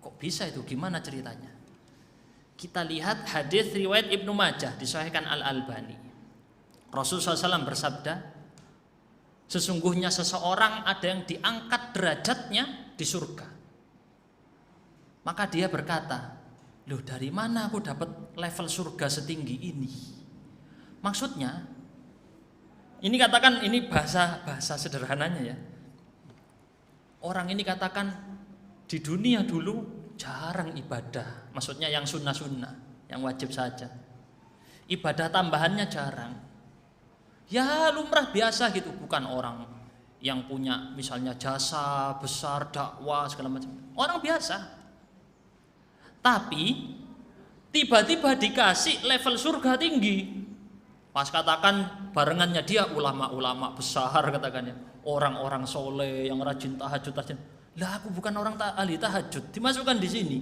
Kok bisa itu? Gimana ceritanya? Kita lihat hadis riwayat Ibnu Majah disahihkan Al-Albani. Rasulullah SAW bersabda, sesungguhnya seseorang ada yang diangkat derajatnya di surga. Maka dia berkata, loh dari mana aku dapat level surga setinggi ini? Maksudnya, ini katakan, ini bahasa sederhananya ya. Orang ini katakan di dunia dulu jarang ibadah, maksudnya yang sunnah-sunnah, yang wajib saja. Ibadah tambahannya jarang. Ya lumrah biasa gitu, bukan orang yang punya misalnya jasa besar, dakwah segala macam. Orang biasa. Tapi tiba-tiba dikasih level surga tinggi. Pas katakan barengannya dia ulama-ulama besar katakannya, orang-orang soleh yang rajin tahajud. Lah aku bukan orang ahli tahajud, dimasukkan di sini.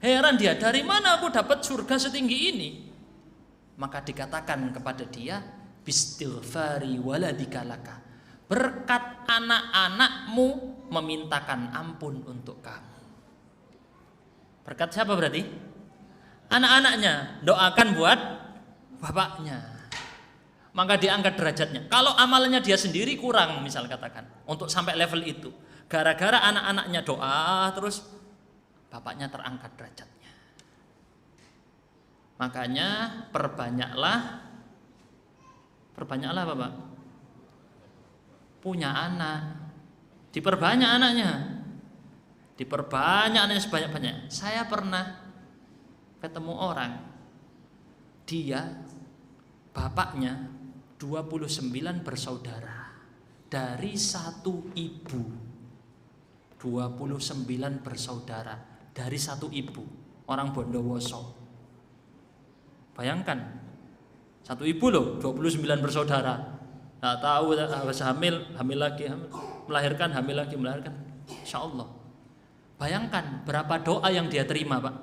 Heran dia, dari mana aku dapat surga setinggi ini? Maka dikatakan kepada dia, bistighfari waladika laka. Berkat anak-anakmu memintakan ampun untuk kamu. Berkat siapa berarti? Anak-anaknya doakan buat bapaknya, maka diangkat derajatnya. Kalau amalnya dia sendiri kurang, misal katakan, untuk sampai level itu, gara-gara anak-anaknya doa, terus bapaknya terangkat derajatnya. Makanya perbanyaklah apa Pak? Punya anak, diperbanyak anaknya, sebanyak-banyak. Saya pernah ketemu orang, dia bapaknya 29 bersaudara dari satu ibu. 29 bersaudara dari satu ibu, orang Bondowoso. Bayangkan, satu ibu loh, 29 bersaudara. Nggak tahu harus hamil lagi, melahirkan. Insya Allah. Bayangkan berapa doa yang dia terima, Pak.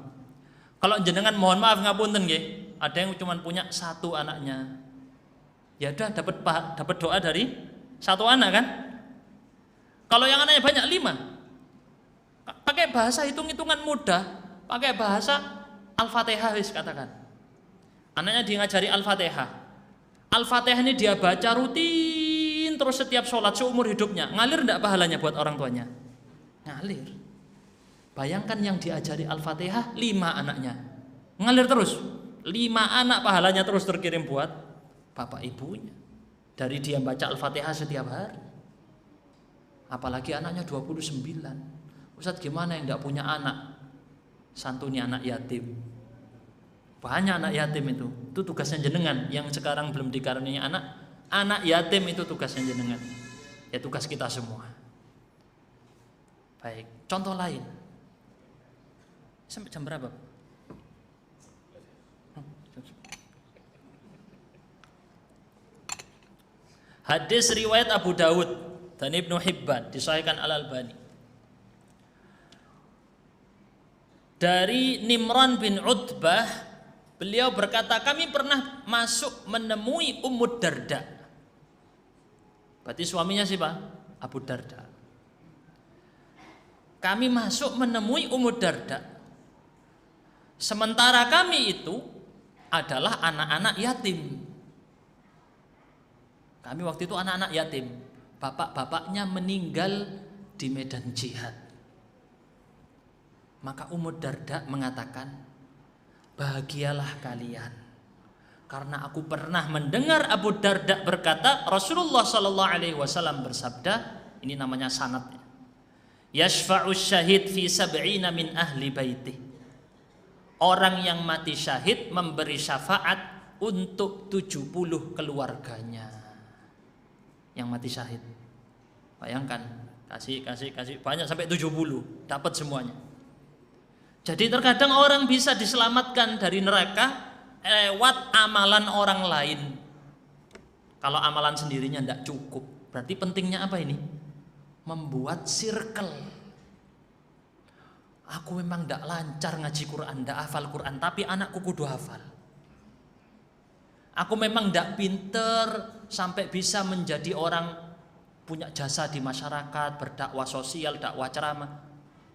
Kalau jenengan mohon maaf ngapunten nggih, ada yang cuma punya satu anaknya. Ya udah dapat doa dari satu anak kan? Kalau yang anaknya banyak 5. Pakai bahasa hitung-hitungan mudah, pakai bahasa Al-Fatihah wis katakan. Anaknya dia ngajari Al-Fatihah. Al-Fatihah ini dia baca rutin terus setiap sholat seumur hidupnya. Ngalir enggak pahalanya buat orang tuanya? Ngalir. Bayangkan yang diajari Al-Fatihah 5 anaknya. Ngalir terus. 5 anak pahalanya terus terkirim buat bapak ibunya. Dari dia baca Al-Fatihah setiap hari. Apalagi anaknya 29. Ustaz, gimana yang enggak punya anak? Santuni anak yatim. Banyak anak yatim itu tugasnya jenengan. Yang sekarang belum dikaruniai anak yatim itu tugasnya jenengan. Ya tugas kita semua. Baik, contoh lain. Sampai jam berapa? Hadis riwayat Abu Dawud dan Ibnu Hibban disahihkan Al-Albani. Dari Nimran bin Utbah, beliau berkata, kami pernah masuk menemui Ummu Darda. Berarti suaminya siapa? Abu Darda. Kami masuk menemui Ummu Darda. Sementara kami itu adalah anak-anak yatim. Kami waktu itu anak-anak yatim. Bapak-bapaknya meninggal di medan jihad. Maka Ummu Darda mengatakan, bahagialah kalian, karena aku pernah mendengar Abu Darda berkata, Rasulullah Sallallahu Alaihi Wasallam bersabda, ini namanya sanadnya, yashfa'u syahid fi sab'ina min ahli baitih. Orang yang mati syahid memberi syafaat untuk 70 keluarganya yang mati syahid. Bayangkan, kasih banyak sampai 70, dapat semuanya. Jadi terkadang orang bisa diselamatkan dari neraka lewat amalan orang lain. Kalau amalan sendirinya tidak cukup, berarti pentingnya apa ini? Membuat circle. Aku memang tidak lancar ngaji Quran, tidak hafal Quran, tapi anakku kudu hafal. Aku memang tidak pinter sampai bisa menjadi orang punya jasa di masyarakat, berdakwah sosial, dakwah ceramah,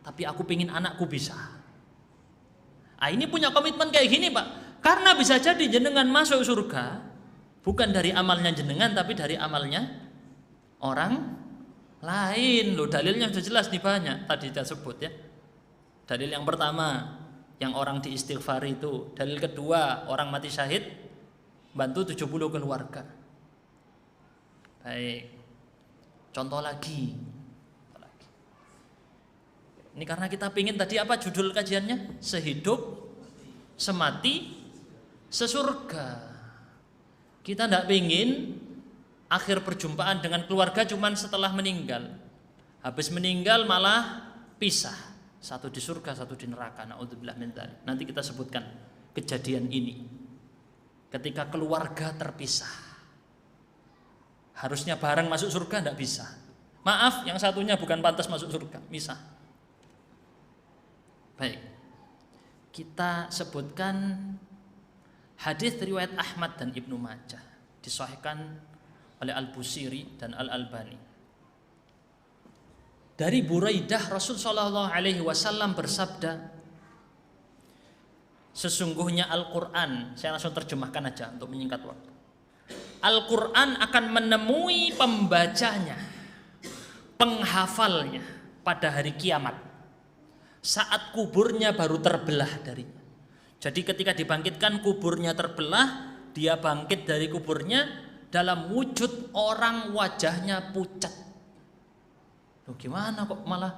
tapi aku pingin anakku bisa. Ini punya komitmen kayak gini Pak, karena bisa jadi jenengan masuk surga bukan dari amalnya jenengan, tapi dari amalnya orang lain. Loh, dalilnya sudah jelas nih, banyak tadi kita sebut ya. Dalil yang pertama yang orang diistighfar itu, dalil kedua orang mati syahid bantu 70 keluarga. Baik, contoh lagi. Ini karena kita pingin tadi apa judul kajiannya? Sehidup, semati, sesurga. Kita tidak pingin akhir perjumpaan dengan keluarga cuman setelah meninggal. Habis meninggal malah pisah. Satu di surga, satu di neraka. Na'udzubillah min dzalik. Nanti kita sebutkan kejadian ini. Ketika keluarga terpisah. Harusnya bareng masuk surga, tidak bisa. Maaf, yang satunya bukan pantas masuk surga, misah. Baik, kita sebutkan hadis riwayat Ahmad dan Ibnu Majah, disahihkan oleh Al-Busiri dan Al-Albani. Dari Buraidah, Rasul Shallallahu Alaihi Wasallam bersabda, Sesungguhnya Al-Quran, saya langsung terjemahkan aja untuk menyingkat waktu. Al-Quran akan menemui pembacanya, penghafalnya pada hari kiamat, saat kuburnya baru terbelah darinya. Jadi ketika dibangkitkan kuburnya terbelah, dia bangkit dari kuburnya dalam wujud orang wajahnya pucat. Loh, gimana kok malah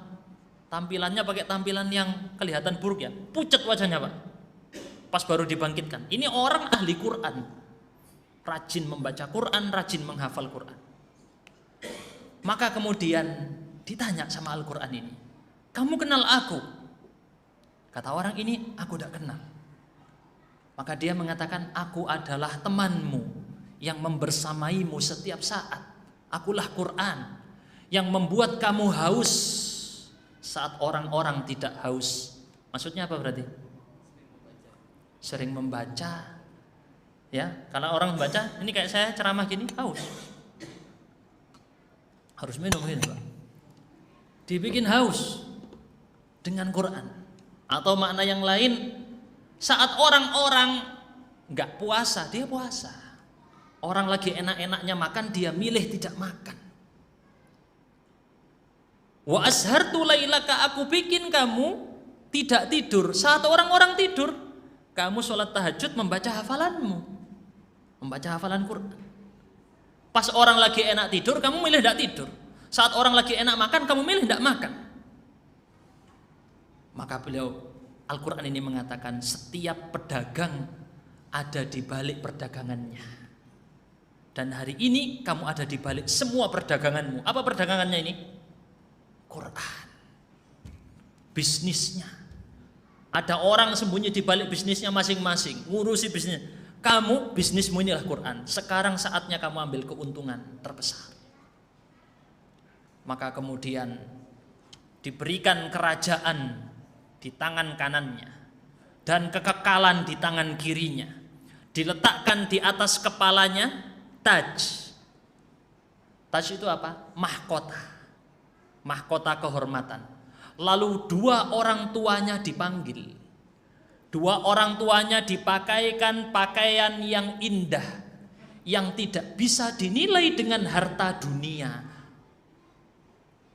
tampilannya pakai tampilan yang kelihatan buruk ya? Pucat wajahnya Pak, pas baru dibangkitkan. Ini orang ahli Quran, rajin membaca Quran, rajin menghafal Quran. Maka kemudian ditanya sama Al-Quran ini, kamu kenal aku? Kata orang ini, aku tidak kenal. Maka dia mengatakan, aku adalah temanmu yang membersamaimu setiap saat. Akulah Quran yang membuat kamu haus saat orang-orang tidak haus. Maksudnya apa berarti? Sering membaca. Ya, kalau orang membaca, ini kayak saya ceramah gini, haus. Harus minum ini Pak. Dibikin haus dengan Quran. Atau makna yang lain, saat orang-orang nggak puasa, dia puasa. Orang lagi enak-enaknya makan, dia milih tidak makan. Wa ashartu lailaka, aku bikin kamu tidak tidur. Saat orang-orang tidur, kamu sholat tahajud membaca hafalanmu, membaca hafalan Quran. Pas orang lagi enak tidur, kamu milih tidak tidur. Saat orang lagi enak makan, kamu milih tidak makan. Maka beliau Al-Quran ini mengatakan, setiap pedagang ada di balik perdagangannya. Dan hari ini kamu ada di balik semua perdaganganmu. Apa perdagangannya ini? Quran. Bisnisnya. Ada orang sembunyi di balik bisnisnya masing-masing, ngurusi bisnisnya. Kamu, bisnismu inilah Quran. Sekarang saatnya kamu ambil keuntungan terbesar. Maka kemudian diberikan kerajaan di tangan kanannya dan kekekalan di tangan kirinya. Diletakkan di atas kepalanya taj. Taj itu apa? Mahkota. Mahkota kehormatan. Lalu dua orang tuanya dipanggil. Dua orang tuanya dipakaikan pakaian yang indah, yang tidak bisa dinilai dengan harta dunia.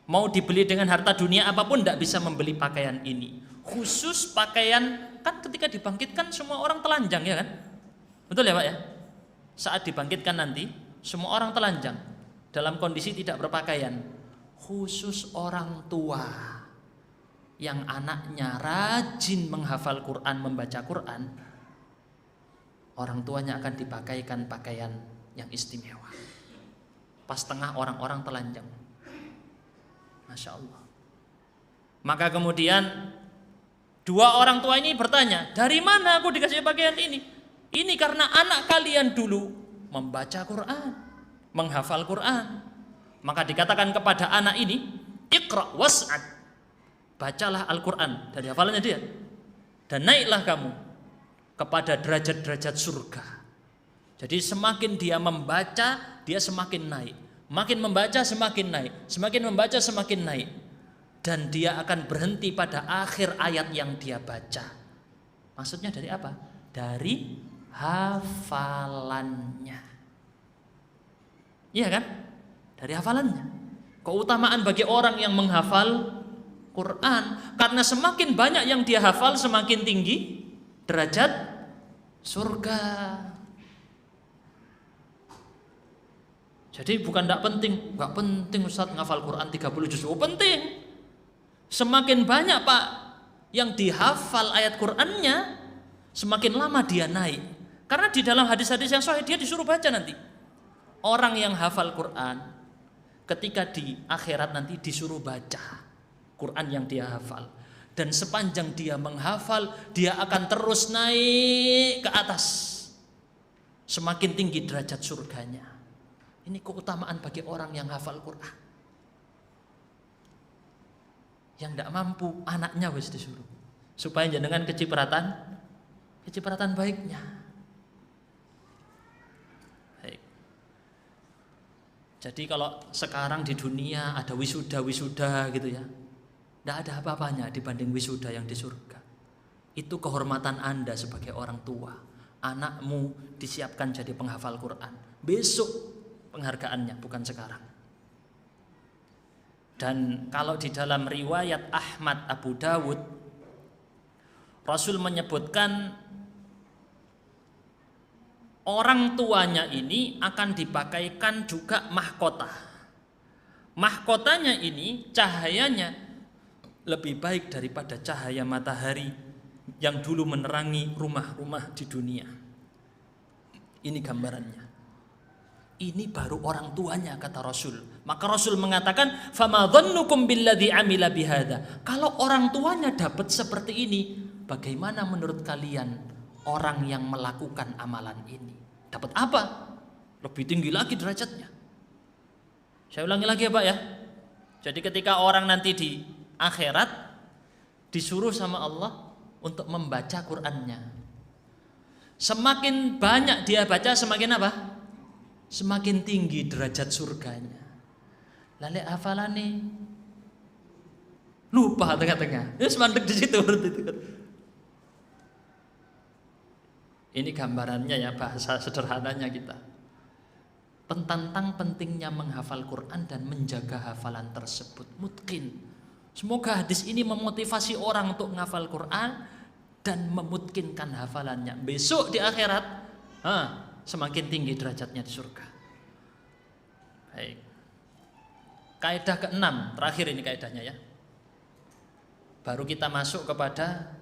Mau dibeli dengan harta dunia apapun tidak bisa membeli pakaian ini. Khusus pakaian, kan ketika dibangkitkan semua orang telanjang ya kan? Betul ya Pak ya? Saat dibangkitkan nanti semua orang telanjang dalam kondisi tidak berpakaian. Khusus orang tua yang anaknya rajin menghafal Quran, membaca Quran, orang tuanya akan dipakaikan pakaian yang istimewa. Pas tengah orang-orang telanjang. Masya Allah. Maka kemudian dua orang tua ini bertanya, dari mana aku dikasih pakaian ini? Ini karena anak kalian dulu membaca Quran, menghafal Quran. Maka dikatakan kepada anak ini, Iqra was'ad, bacalah Al-Quran dari hafalannya dia, dan naiklah kamu kepada derajat-derajat surga. Jadi semakin dia membaca, dia semakin naik. Makin membaca semakin naik, semakin membaca semakin naik. Dan dia akan berhenti pada akhir ayat yang dia baca. Maksudnya dari apa? Dari hafalannya. Iya kan? Dari hafalannya. Keutamaan bagi orang yang menghafal Quran, karena semakin banyak yang dia hafal, semakin tinggi derajat surga. Jadi bukan tidak penting, nggak penting Ustaz ngafal Quran 30 juz. Oh penting. Semakin banyak Pak yang dihafal ayat Qurannya, semakin lama dia naik. Karena di dalam hadis-hadis yang sahih dia disuruh baca nanti. Orang yang hafal Quran ketika di akhirat nanti disuruh baca Quran yang dia hafal. Dan sepanjang dia menghafal, dia akan terus naik ke atas. Semakin tinggi derajat surganya. Ini keutamaan bagi orang yang hafal Quran. Yang tidak mampu, anaknya wis disuruh. Supaya jenengan kecipratan baiknya. Baik. Jadi kalau sekarang di dunia ada wisuda-wisuda gitu ya, tidak ada apa-apanya dibanding wisuda yang di surga. Itu kehormatan Anda sebagai orang tua. Anakmu disiapkan jadi penghafal Quran. Besok penghargaannya, bukan sekarang. Dan kalau di dalam riwayat Ahmad Abu Dawud, Rasul menyebutkan orang tuanya ini akan dipakaikan juga mahkota. Mahkotanya ini cahayanya lebih baik daripada cahaya matahari yang dulu menerangi rumah-rumah di dunia. Ini gambarannya. Ini baru orang tuanya, kata Rasul. Maka Rasul mengatakan, "Fama dhannukum billadzi amila bihadza." Kalau orang tuanya dapat seperti ini, bagaimana menurut kalian orang yang melakukan amalan ini? Dapat apa? Lebih tinggi lagi derajatnya. Saya ulangi lagi ya Pak ya. Jadi ketika orang nanti di akhirat disuruh sama Allah untuk membaca Qur'annya, semakin banyak dia baca, semakin apa? Semakin tinggi derajat surganya. Lale hafalane lupa tengah-tengah. Ya semandek di situ berarti itu. Ini gambarannya ya, bahasa sederhananya kita. Tentang pentingnya menghafal Quran dan menjaga hafalan tersebut. Mungkin semoga hadis ini memotivasi orang untuk menghafal Quran dan memutkinkan hafalannya. Besok di akhirat semakin tinggi derajatnya di surga. Baik. Kaidah ke-6, terakhir ini kaidahnya ya. Baru kita masuk kepada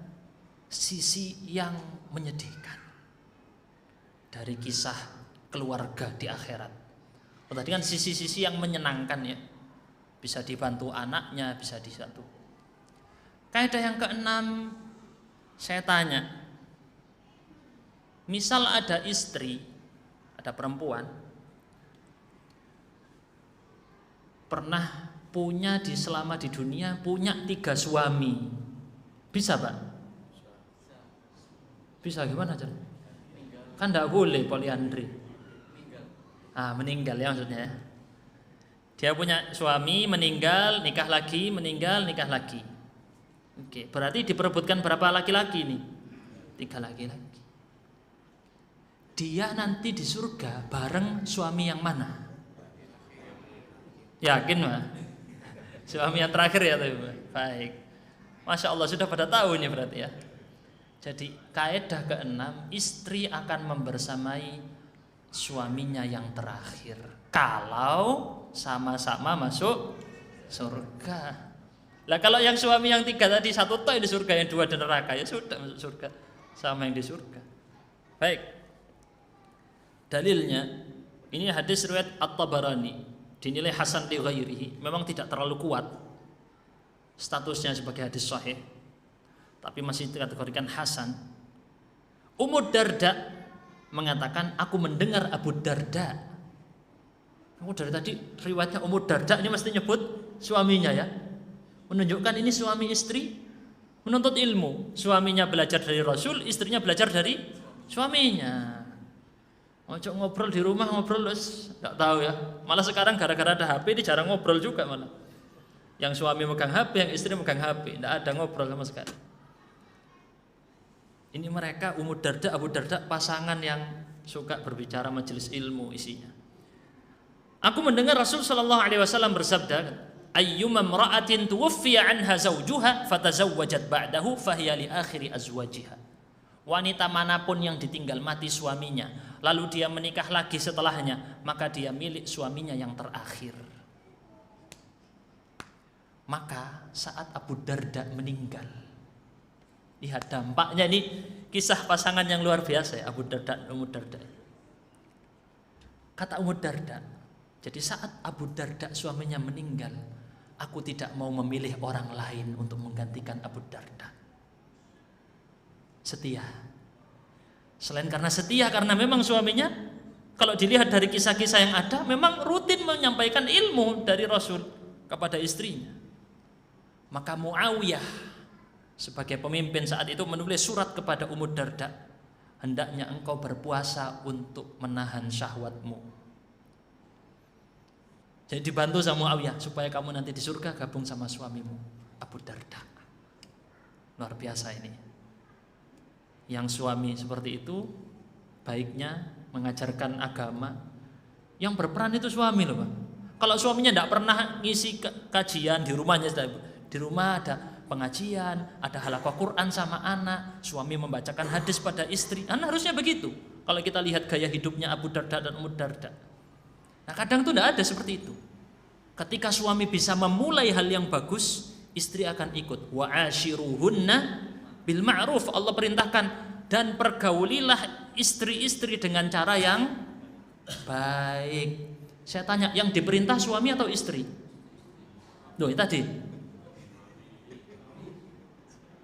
sisi yang menyedihkan dari kisah keluarga di akhirat. Tadi kan sisi-sisi yang menyenangkan ya. Bisa dibantu anaknya, bisa dibantu. Kaidah yang ke-6, saya tanya. Misal ada istri, ada perempuan pernah punya selama di dunia punya 3 suami, bisa Pak? Bisa gimana cara? Kan tidak boleh poliandri. Meninggal ya maksudnya. Dia punya suami, meninggal, nikah lagi, meninggal, nikah lagi. Oke, berarti diperebutkan berapa laki-laki nih? 3 laki-laki. Dia nanti di surga bareng suami yang mana? Yakin Pak? Suami yang terakhir ya Pak? Baik. Masya Allah sudah pada tahu ini berarti ya. Jadi kaidah ke-6, istri akan membersamai suaminya yang terakhir kalau sama-sama masuk surga. Lah kalau yang suami yang 3 tadi, 1 toh di surga, yang 2 di neraka, ya sudah masuk surga sama yang di surga. Baik. Dalilnya ini hadis riwayat At-Tabarani, dinilai hasan li ghairihi, memang tidak terlalu kuat statusnya sebagai hadis sahih, tapi masih dikategorikan hasan. Ummu Darda mengatakan, aku mendengar Abu Darda. Dari tadi riwayatnya Ummu Darda ini mesti nyebut suaminya ya, menunjukkan ini suami istri menuntut ilmu. Suaminya belajar dari Rasul, istrinya belajar dari suaminya. Ojo ngobrol di rumah, ngobrol nggak tahu ya. Malah sekarang gara-gara ada HP ini jarang ngobrol juga malah. Yang suami megang HP, yang istri megang HP, nggak ada ngobrol sama sekali. Ini mereka Ummu Darda, Abu Darda, pasangan yang suka berbicara majelis ilmu isinya. Aku mendengar Rasul sallallahu alaihi wasallam bersabda, ayyuma imra'atin tuwaffiya 'anha zawjuha fatazawwajat ba'dahu fahiya li akhiri azwajiha. Wanita manapun yang ditinggal mati suaminya, lalu dia menikah lagi setelahnya, maka dia milik suaminya yang terakhir. Maka saat Abu Darda meninggal, lihat dampaknya ini, kisah pasangan yang luar biasa ya, Abu Darda dan Ummu Darda. Kata Ummu Darda, jadi saat Abu Darda suaminya meninggal, aku tidak mau memilih orang lain untuk menggantikan Abu Darda. Setia. Selain karena setia, karena memang suaminya, kalau dilihat dari kisah-kisah yang ada, memang rutin menyampaikan ilmu dari Rasul kepada istrinya. Maka Muawiyah sebagai pemimpin saat itu menulis surat kepada Ummu Darda, hendaknya engkau berpuasa untuk menahan syahwatmu. Jadi dibantu sama Muawiyah supaya kamu nanti di surga gabung sama suamimu Abu Darda. Luar biasa ini. Yang suami seperti itu baiknya mengajarkan agama. Yang berperan itu suami loh Pak. Kalau suaminya tidak pernah ngisi kajian di rumahnya, di rumah ada pengajian, ada halaqah Quran sama anak, suami membacakan hadis pada istri, harusnya begitu. Kalau kita lihat gaya hidupnya Abu Darda dan Ummu Darda. Nah kadang itu tidak ada seperti itu. Ketika suami bisa memulai hal yang bagus, istri akan ikut. Wa ashiruhunna bil ma'ruf, Allah perintahkan, dan pergaulilah istri-istri dengan cara yang baik. Saya tanya, yang diperintah suami atau istri? Loh, tadi.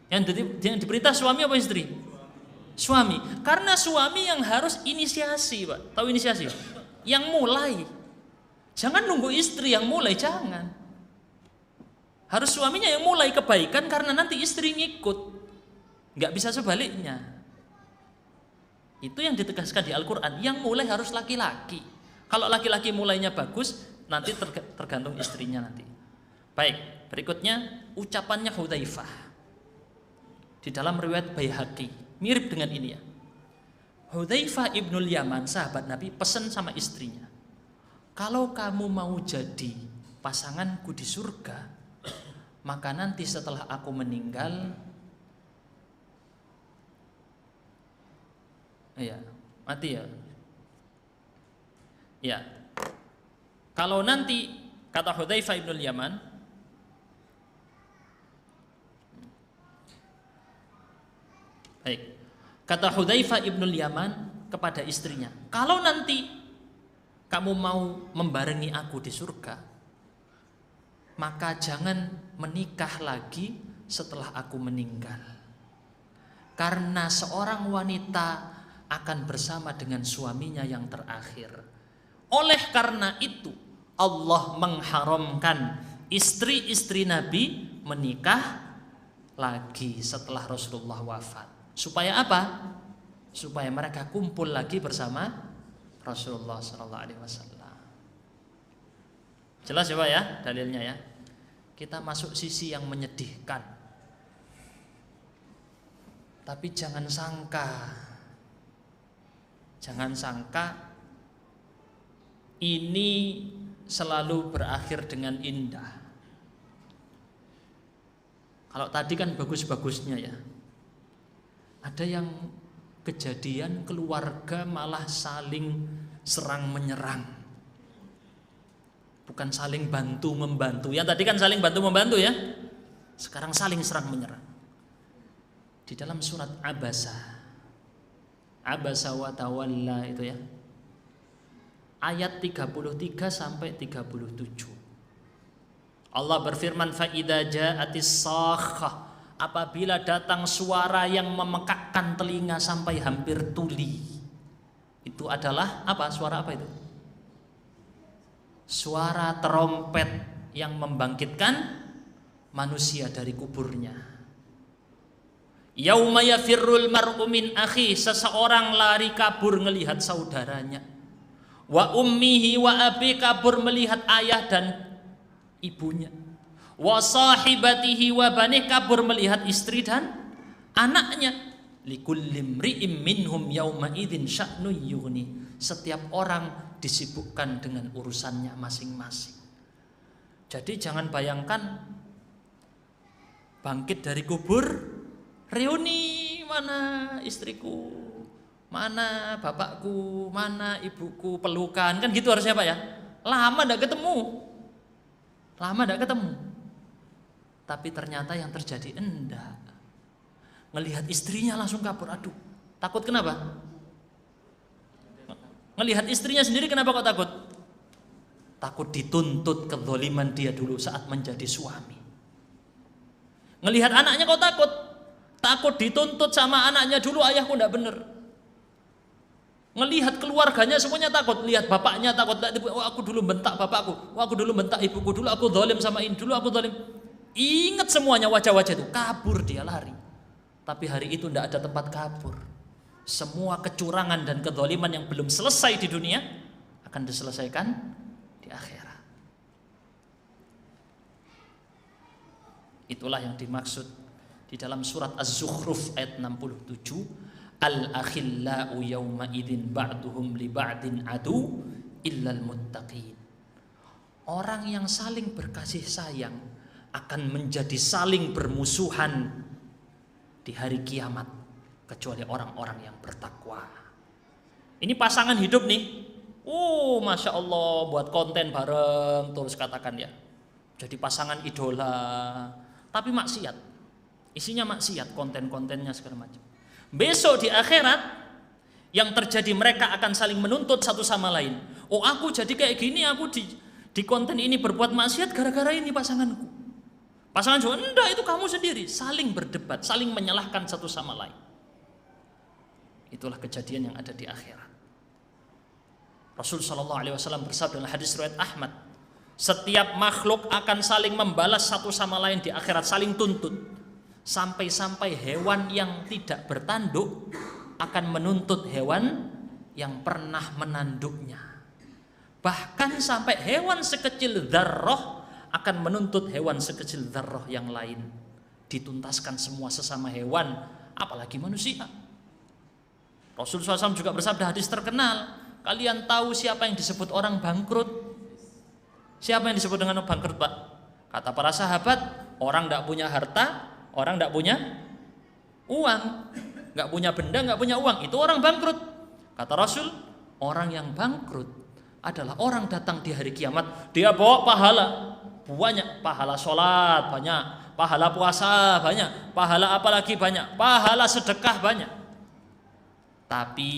Yang diperintah suami apa istri? Suami. Karena suami yang harus inisiasi, Pak. Tahu inisiasi? Yang mulai. Jangan nunggu istri yang mulai, jangan. Harus suaminya yang mulai kebaikan karena nanti istri ngikut. Nggak bisa sebaliknya. Itu yang ditegaskan di Al-Quran. Yang mulai harus laki-laki. Kalau laki-laki mulainya bagus, nanti tergantung istrinya nanti. Baik, berikutnya ucapannya Hudzaifah di dalam riwayat Baihaqi, mirip dengan ini ya. Hudzaifah ibnul Yaman, sahabat Nabi, pesan sama istrinya, kalau kamu mau jadi pasanganku di surga, maka nanti setelah aku meninggal, mati ya. Ya, kalau nanti, kata Hudzaifah ibnul Yaman, baik, kata Hudzaifah ibnul Yaman kepada istrinya, kalau nanti kamu mau membarengi aku di surga, maka jangan menikah lagi setelah aku meninggal, karena seorang wanita akan bersama dengan suaminya yang terakhir. Oleh karena itu Allah mengharamkan istri-istri Nabi menikah lagi setelah Rasulullah wafat. Supaya apa? Supaya mereka kumpul lagi bersama Rasulullah SAW. Jelas ya Pak ya dalilnya ya. Kita masuk sisi yang menyedihkan. Tapi jangan sangka ini selalu berakhir dengan indah. Kalau tadi kan bagus-bagusnya ya. Ada yang kejadian keluarga malah saling serang menyerang. Bukan saling bantu membantu. Yang tadi kan saling bantu membantu ya. Sekarang saling serang menyerang. Di dalam surat Abasa wa tawalla itu ya. Ayat 33 sampai 37. Allah berfirman, fa idza ja'atis sakhah, apabila datang suara yang memekakkan telinga sampai hampir tuli. Itu adalah apa? Suara apa itu? Suara terompet yang membangkitkan manusia dari kuburnya. Yauma yafirrul mar'u min akhi, seseorang lari kabur melihat saudaranya. Wa ummihi wa abi, kabur melihat ayah dan ibunya. Wa sahibatihi wa banih, kabur melihat istri dan anaknya. Likulli imri'im minhum yauma idzin sya'nun yughni, setiap orang disibukkan dengan urusannya masing-masing. Jadi jangan bayangkan bangkit dari kubur, reuni, mana istriku, mana bapakku, mana ibuku, pelukan, kan gitu harusnya Pak ya. Lama tidak ketemu. Tapi ternyata yang terjadi enggak. Ngelihat istrinya langsung kabur. Aduh, takut kenapa? Ngelihat istrinya sendiri kenapa kok takut? Takut dituntut kezaliman dia dulu saat menjadi suami. Ngelihat anaknya kok takut? Takut dituntut sama anaknya dulu, ayahku enggak benar. Ngelihat keluarganya semuanya takut, lihat bapaknya takut, aku dulu bentak bapakku, aku dulu bentak ibuku, dulu aku zalim sama ini, dulu aku zalim. Ingat semuanya wajah-wajah itu, kabur dia lari. Tapi hari itu tidak ada tempat kabur. Semua kecurangan dan kezaliman yang belum selesai di dunia akan diselesaikan di akhirat. Itulah yang dimaksud di dalam surat Az-Zukhruf ayat 67. Al-akhillau yawma idzin ba'duhum li ba'din adu illal muttaqin. Orang yang saling berkasih sayang akan menjadi saling bermusuhan di hari kiamat kecuali orang-orang yang bertakwa. Ini pasangan hidup nih. Masya Allah, buat konten bareng terus katakan ya. Jadi pasangan idola, tapi maksiat. Isinya maksiat, konten-kontennya segala macam. Besok di akhirat yang terjadi mereka akan saling menuntut satu sama lain. Aku jadi kayak gini, aku di konten ini berbuat maksiat gara-gara ini pasanganku. Pasangan juga enggak, itu kamu sendiri. Saling berdebat, saling menyalahkan satu sama lain. Itulah kejadian yang ada di akhirat. Rasul SAW bersabda dalam hadis riwayat Ahmad, setiap makhluk akan saling membalas satu sama lain di akhirat, saling tuntut. Sampai-sampai hewan yang tidak bertanduk akan menuntut hewan yang pernah menanduknya. Bahkan sampai hewan sekecil dzarrah akan menuntut hewan sekecil dzarrah yang lain. Dituntaskan semua sesama hewan, apalagi manusia. Rasul SAW juga bersabda hadis terkenal, kalian tahu siapa yang disebut orang bangkrut? Siapa yang disebut dengan bangkrut, Pak? Kata para sahabat, orang tidak punya harta, orang tidak punya uang, nggak punya benda, nggak punya uang, itu orang bangkrut. Kata Rasul, orang yang bangkrut adalah orang datang di hari kiamat, dia bawa pahala banyak, pahala sholat banyak, pahala puasa banyak, pahala apalagi banyak, pahala sedekah banyak. Tapi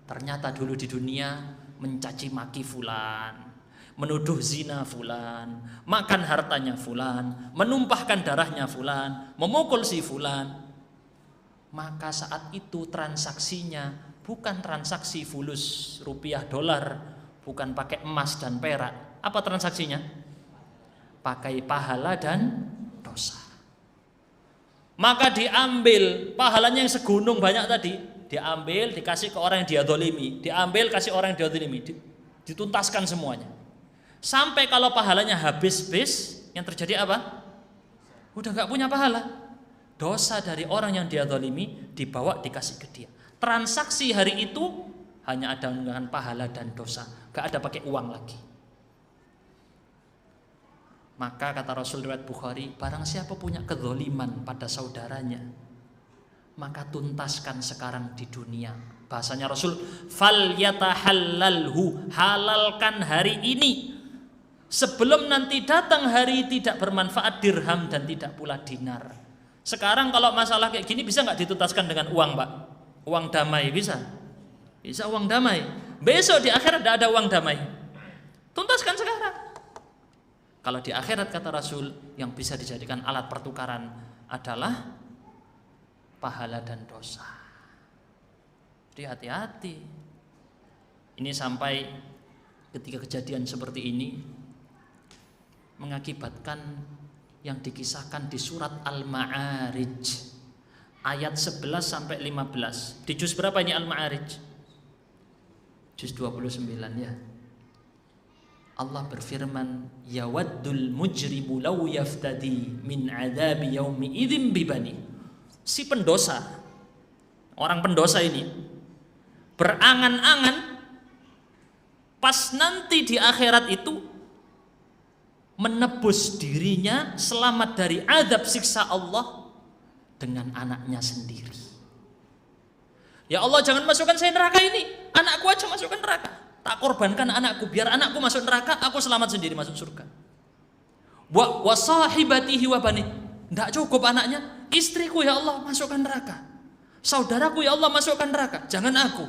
ternyata dulu di dunia mencaci maki fulan, menuduh zina fulan, makan hartanya fulan, menumpahkan darahnya fulan, memukul si fulan. Maka saat itu transaksinya bukan transaksi fulus rupiah dolar, bukan pakai emas dan perak. Apa transaksinya? Pakai pahala dan dosa. Maka diambil pahalanya yang segunung banyak tadi, diambil dikasih ke orang yang dia dzalimi, diambil kasih orang yang dia dzalimi, dituntaskan semuanya. Sampai kalau pahalanya habis, yang terjadi apa? Udah gak punya pahala. Dosa dari orang yang dia zalimi dibawa dikasih ke dia. Transaksi hari itu hanya ada dengan pahala dan dosa, gak ada pakai uang lagi. Maka kata Rasul riwayat Bukhari, barang siapa punya kezaliman pada saudaranya, maka tuntaskan sekarang di dunia. Bahasanya Rasul, fal yatahallalhu, halalkan hari ini, sebelum nanti datang hari tidak bermanfaat dirham dan tidak pula dinar. Sekarang kalau masalah kayak gini bisa nggak dituntaskan dengan uang, Pak? Uang damai bisa? Bisa uang damai. Besok di akhirat tidak ada uang damai. Tuntaskan sekarang. Kalau di akhirat kata Rasul yang bisa dijadikan alat pertukaran adalah pahala dan dosa. Jadi hati-hati. Ini sampai ketika kejadian seperti ini mengakibatkan yang dikisahkan di surat Al-Ma'arij ayat 11 sampai 15. Di juz berapa ini Al-Ma'arij? Juz 29 ya. Allah berfirman, yawaddul mujrimu law yaftadi min adzabi yaumi idzin bibani. Si pendosa, orang pendosa ini berangan-angan pas nanti di akhirat itu menebus dirinya selamat dari azab siksa Allah dengan anaknya sendiri. Ya Allah, jangan masukkan saya neraka ini, anakku aja masukkan neraka. Tak korbankan anakku, biar anakku masuk neraka, aku selamat sendiri masuk surga. Wa sahibatihi wa bani, tidak cukup anaknya, istriku ya Allah masukkan neraka, saudaraku ya Allah masukkan neraka, jangan aku.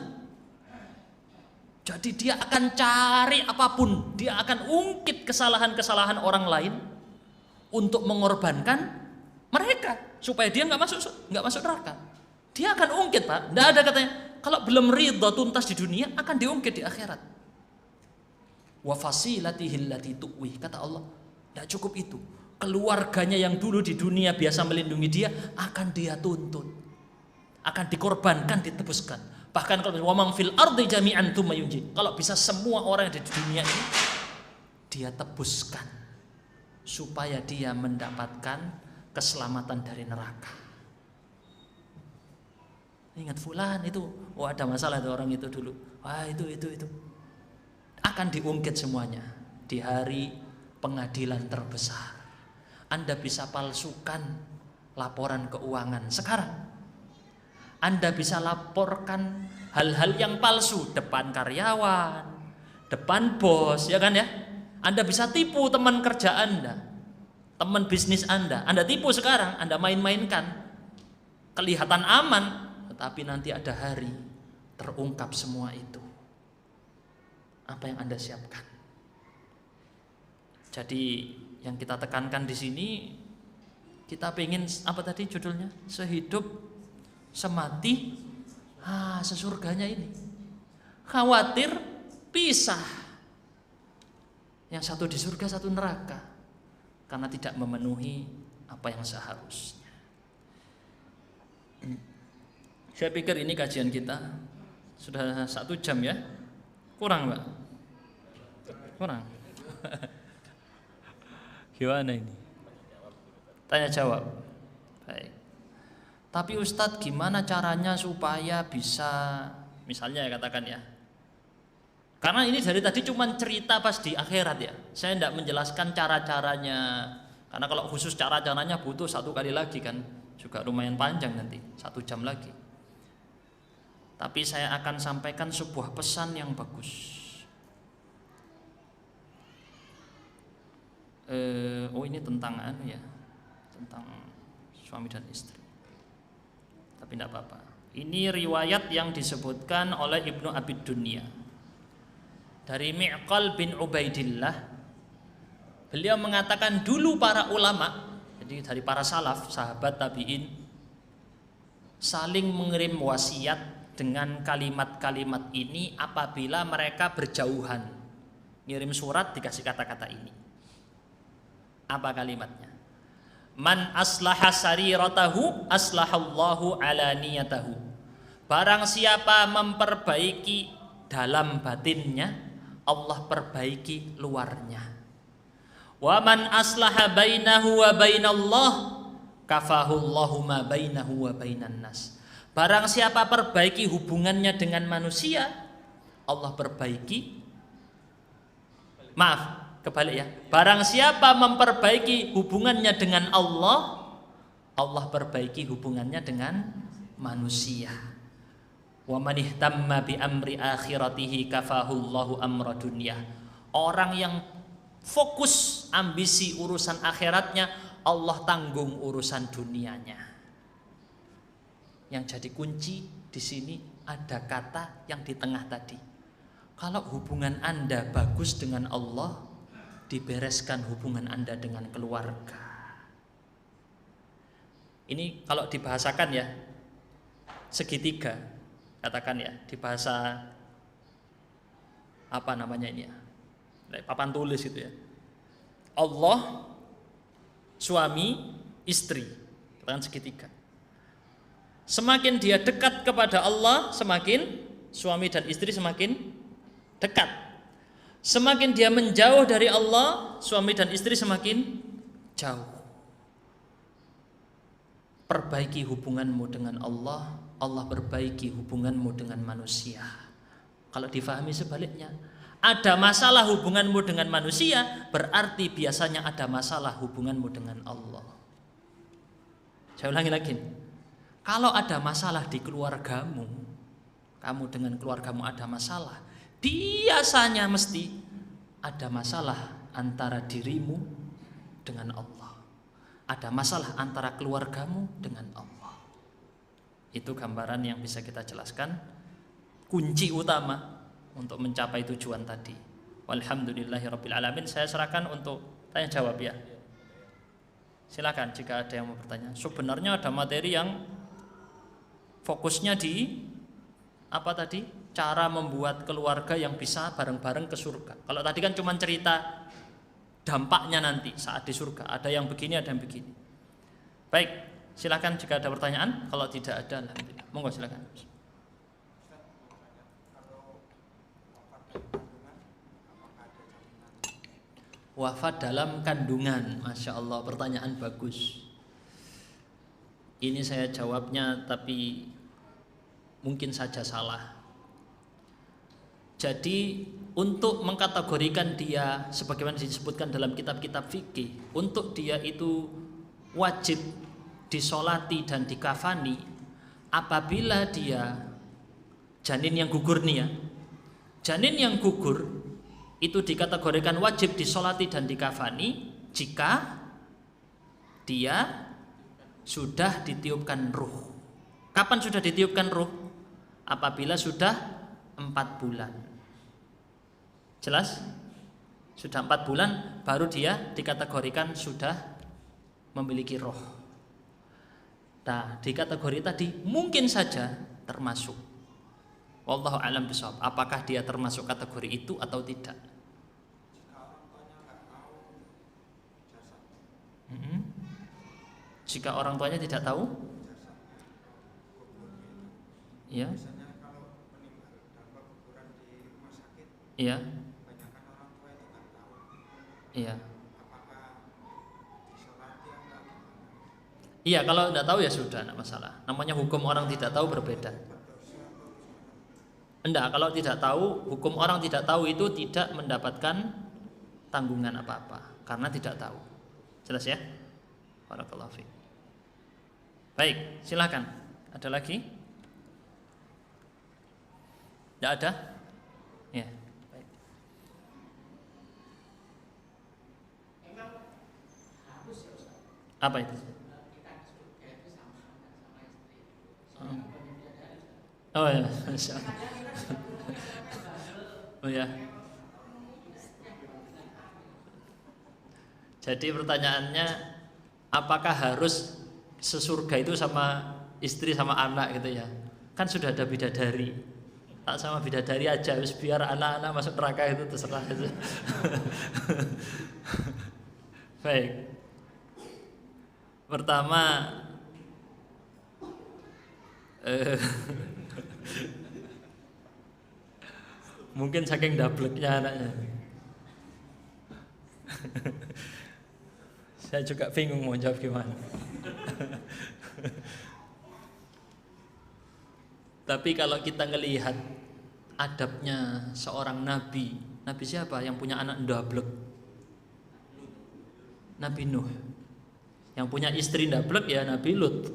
Jadi dia akan cari apapun, dia akan ungkit kesalahan-kesalahan orang lain untuk mengorbankan mereka supaya dia nggak masuk neraka. Dia akan ungkit, Pak. Tidak ada katanya kalau belum ridha tuntas di dunia akan diungkit di akhirat. Wa fasilatihi allati tuwi, kata Allah. Tidak cukup itu, keluarganya yang dulu di dunia biasa melindungi dia akan dia tuntut, akan dikorbankan, ditebuskan. Bahkan kalau wamang fil ardi jami'an tsumma yunji, kalau bisa semua orang yang ada di dunia ini dia tebuskan supaya dia mendapatkan keselamatan dari neraka. Ingat fulan itu, oh ada masalah itu orang itu dulu. Wah itu. Akan diungkit semuanya di hari pengadilan terbesar. Anda bisa palsukan laporan keuangan sekarang. Anda bisa laporkan hal-hal yang palsu depan karyawan, depan bos, ya kan ya? Anda bisa tipu teman kerja Anda, teman bisnis Anda tipu sekarang, Anda main-mainkan. Kelihatan aman, tetapi nanti ada hari terungkap semua itu. Apa yang Anda siapkan? Jadi yang kita tekankan di sini, kita pengen apa tadi judulnya? Sehidup semati, sesurganya ini. Khawatir pisah. Yang satu di surga, satu neraka, karena tidak memenuhi apa yang seharusnya. Saya pikir ini kajian kita sudah 1 jam ya. Kurang Mbak? Kurang. Gimana ini? Tanya jawab. Baik. Tapi Ustadz, gimana caranya supaya bisa, misalnya ya katakan ya, karena ini dari tadi cuma cerita pas di akhirat ya, saya tidak menjelaskan cara-caranya, karena kalau khusus cara-caranya butuh 1 kali lagi kan, juga lumayan panjang nanti, 1 jam lagi. Tapi saya akan sampaikan sebuah pesan yang bagus. Ini tentang tentang suami dan istri. Tapi tidak apa-apa. Ini riwayat yang disebutkan oleh Ibnu Abid Dunya dari Mi'qal bin Ubaidillah. Beliau mengatakan dulu para ulama, jadi dari para salaf, sahabat tabi'in, saling mengirim wasiat dengan kalimat-kalimat ini apabila mereka berjauhan. Ngirim surat dikasih kata-kata ini. Apa kalimatnya? Man aslaha sariratahu aslahallahu alaniyatahu. Barang siapa memperbaiki dalam batinnya, Allah perbaiki luarnya. Wa man aslaha bainahu wa bainallah kafahullahu ma bainahu wa bainan nas. Barang siapa perbaiki hubungannya dengan manusia, Allah perbaiki. Maaf, kebalik ya. Barang siapa memperbaiki hubungannya dengan Allah, Allah perbaiki hubungannya dengan manusia. Wa man ihtamma bi amri akhiratihi kafahullahu amra dunya. Orang yang fokus ambisi urusan akhiratnya, Allah tanggung urusan dunianya. Yang jadi kunci di sini ada kata yang di tengah tadi. Kalau hubungan Anda bagus dengan Allah, dibereskan hubungan Anda dengan keluarga. Ini kalau dibahasakan ya, segitiga, katakan ya, di bahasa apa namanya ini ya, papan tulis itu ya. Allah, suami, istri, katakan segitiga. Semakin dia dekat kepada Allah, semakin suami dan istri semakin dekat. Semakin dia menjauh dari Allah, suami dan istri semakin jauh. Perbaiki hubunganmu dengan Allah, Allah perbaiki hubunganmu dengan manusia. Kalau difahami sebaliknya, ada masalah hubunganmu dengan manusia, berarti biasanya ada masalah hubunganmu dengan Allah. Saya ulangi lagi. Kalau ada masalah di keluargamu, kamu dengan keluargamu ada masalah, biasanya mesti ada masalah antara dirimu dengan Allah. Ada masalah antara keluargamu dengan Allah. Itu gambaran yang bisa kita jelaskan, kunci utama untuk mencapai tujuan tadi. Walhamdulillahirabbil alamin. Saya serahkan untuk tanya jawab ya. Silakan jika ada yang mau bertanya. Sebenarnya ada materi yang fokusnya di apa tadi? Cara membuat keluarga yang bisa bareng-bareng ke surga. Kalau tadi kan cuma cerita dampaknya nanti saat di surga. Ada yang begini, ada yang begini. Baik, silakan jika ada pertanyaan. Kalau tidak ada, alhamdulillah. Monggo silakan. Wafat dalam kandungan, Masya Allah, pertanyaan bagus. Ini saya jawabnya tapi mungkin saja salah. Jadi untuk mengkategorikan dia sebagaimana disebutkan dalam kitab-kitab fikih, untuk dia itu wajib disolati dan dikafani apabila dia janin yang gugur nih ya. Janin yang gugur itu dikategorikan wajib disolati dan dikafani jika dia sudah ditiupkan ruh. Kapan sudah ditiupkan ruh? Apabila sudah 4 bulan. Jelas? Sudah 4 bulan baru dia dikategorikan sudah memiliki roh. Nah, di kategori tadi mungkin saja termasuk. Wallahu a'lam bishawab. Apakah dia termasuk kategori itu atau tidak? Jika orang tuanya tidak tahu, ya, iya, iya, iya. Kalau tidak tahu ya sudah, tidak masalah. Namanya hukum orang tidak tahu berbeda. Enggak, kalau tidak tahu, hukum orang tidak tahu itu tidak mendapatkan tanggungan apa-apa karena tidak tahu. Jelas ya? Barakallahu fiik. Baik, silakan. Ada lagi? Tidak ada? Ya, baik. Apa itu? Oh ya, Masya Allah. Oh ya. Jadi pertanyaannya, apakah harus sesurga itu sama istri sama anak gitu ya? Kan sudah ada bidadari. Tak sama bidadari aja, biar anak-anak masuk neraka itu terserah itu. Baik. Pertama, mungkin saking dableknya anaknya. Saya juga bingung mau jawab gimana. Tapi kalau kita ngelihat adabnya seorang nabi, nabi siapa yang punya anak dablek? Nabi Nuh. Yang punya istri dablek ya Nabi Lut.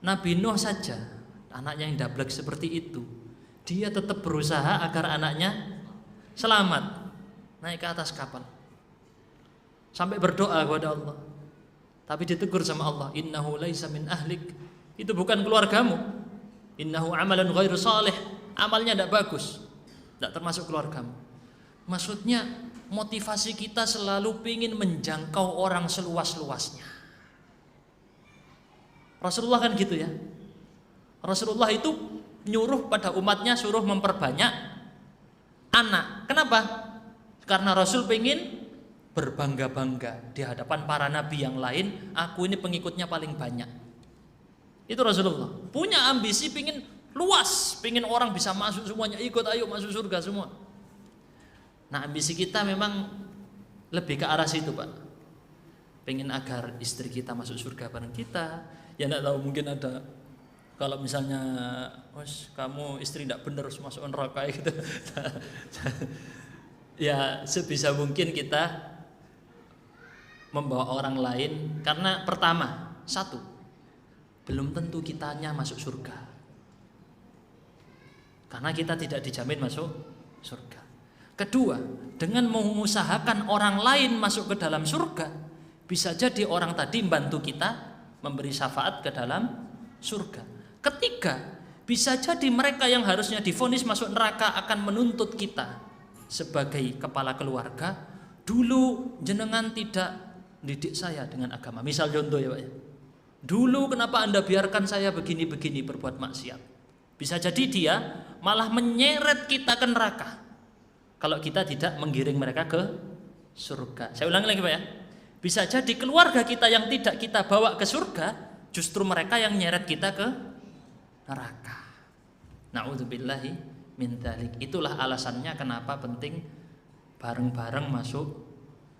Nabi Nuh saja anaknya yang dablek seperti itu, dia tetap berusaha agar anaknya selamat naik ke atas kapal. Sampai berdoa kepada Allah. Tapi ditegur sama Allah, innahu laisa min ahlik. Itu bukan keluargamu. Innahu amalan ghairu salih. Amalnya tidak bagus. Tidak termasuk keluargamu. Maksudnya motivasi kita selalu ingin menjangkau orang seluas-luasnya. Rasulullah kan gitu ya. Rasulullah itu nyuruh pada umatnya suruh memperbanyak anak. Kenapa? Karena Rasul pengen berbangga-bangga di hadapan para nabi yang lain, aku ini pengikutnya paling banyak. Itu Rasulullah punya ambisi, pingin luas, pingin orang bisa masuk semuanya, ikut ayo masuk surga semua. Nah ambisi kita memang lebih ke arah situ Pak, pengen agar istri kita masuk surga bareng kita. Ya enggak tahu, mungkin ada kalau misalnya kamu istri tidak benar harus masuk neraka gitu. Ya sebisa mungkin kita membawa orang lain, karena pertama, satu, belum tentu kitanya masuk surga, karena kita tidak dijamin masuk surga. Kedua, dengan mengusahakan orang lain masuk ke dalam surga, bisa jadi orang tadi membantu kita memberi syafaat ke dalam surga. Ketiga, bisa jadi mereka yang harusnya divonis masuk neraka akan menuntut kita sebagai kepala keluarga, dulu jenengan tidak didik saya dengan agama. Misal contoh ya Pak ya, dulu kenapa Anda biarkan saya begini-begini berbuat maksiat. Bisa jadi dia malah menyeret kita ke neraka kalau kita tidak menggiring mereka ke surga. Saya ulangi lagi Pak ya, bisa jadi keluarga kita yang tidak kita bawa ke surga, justru mereka yang nyeret kita ke neraka. Na'udzubillahi min dzalik. Itulah alasannya kenapa penting bareng-bareng masuk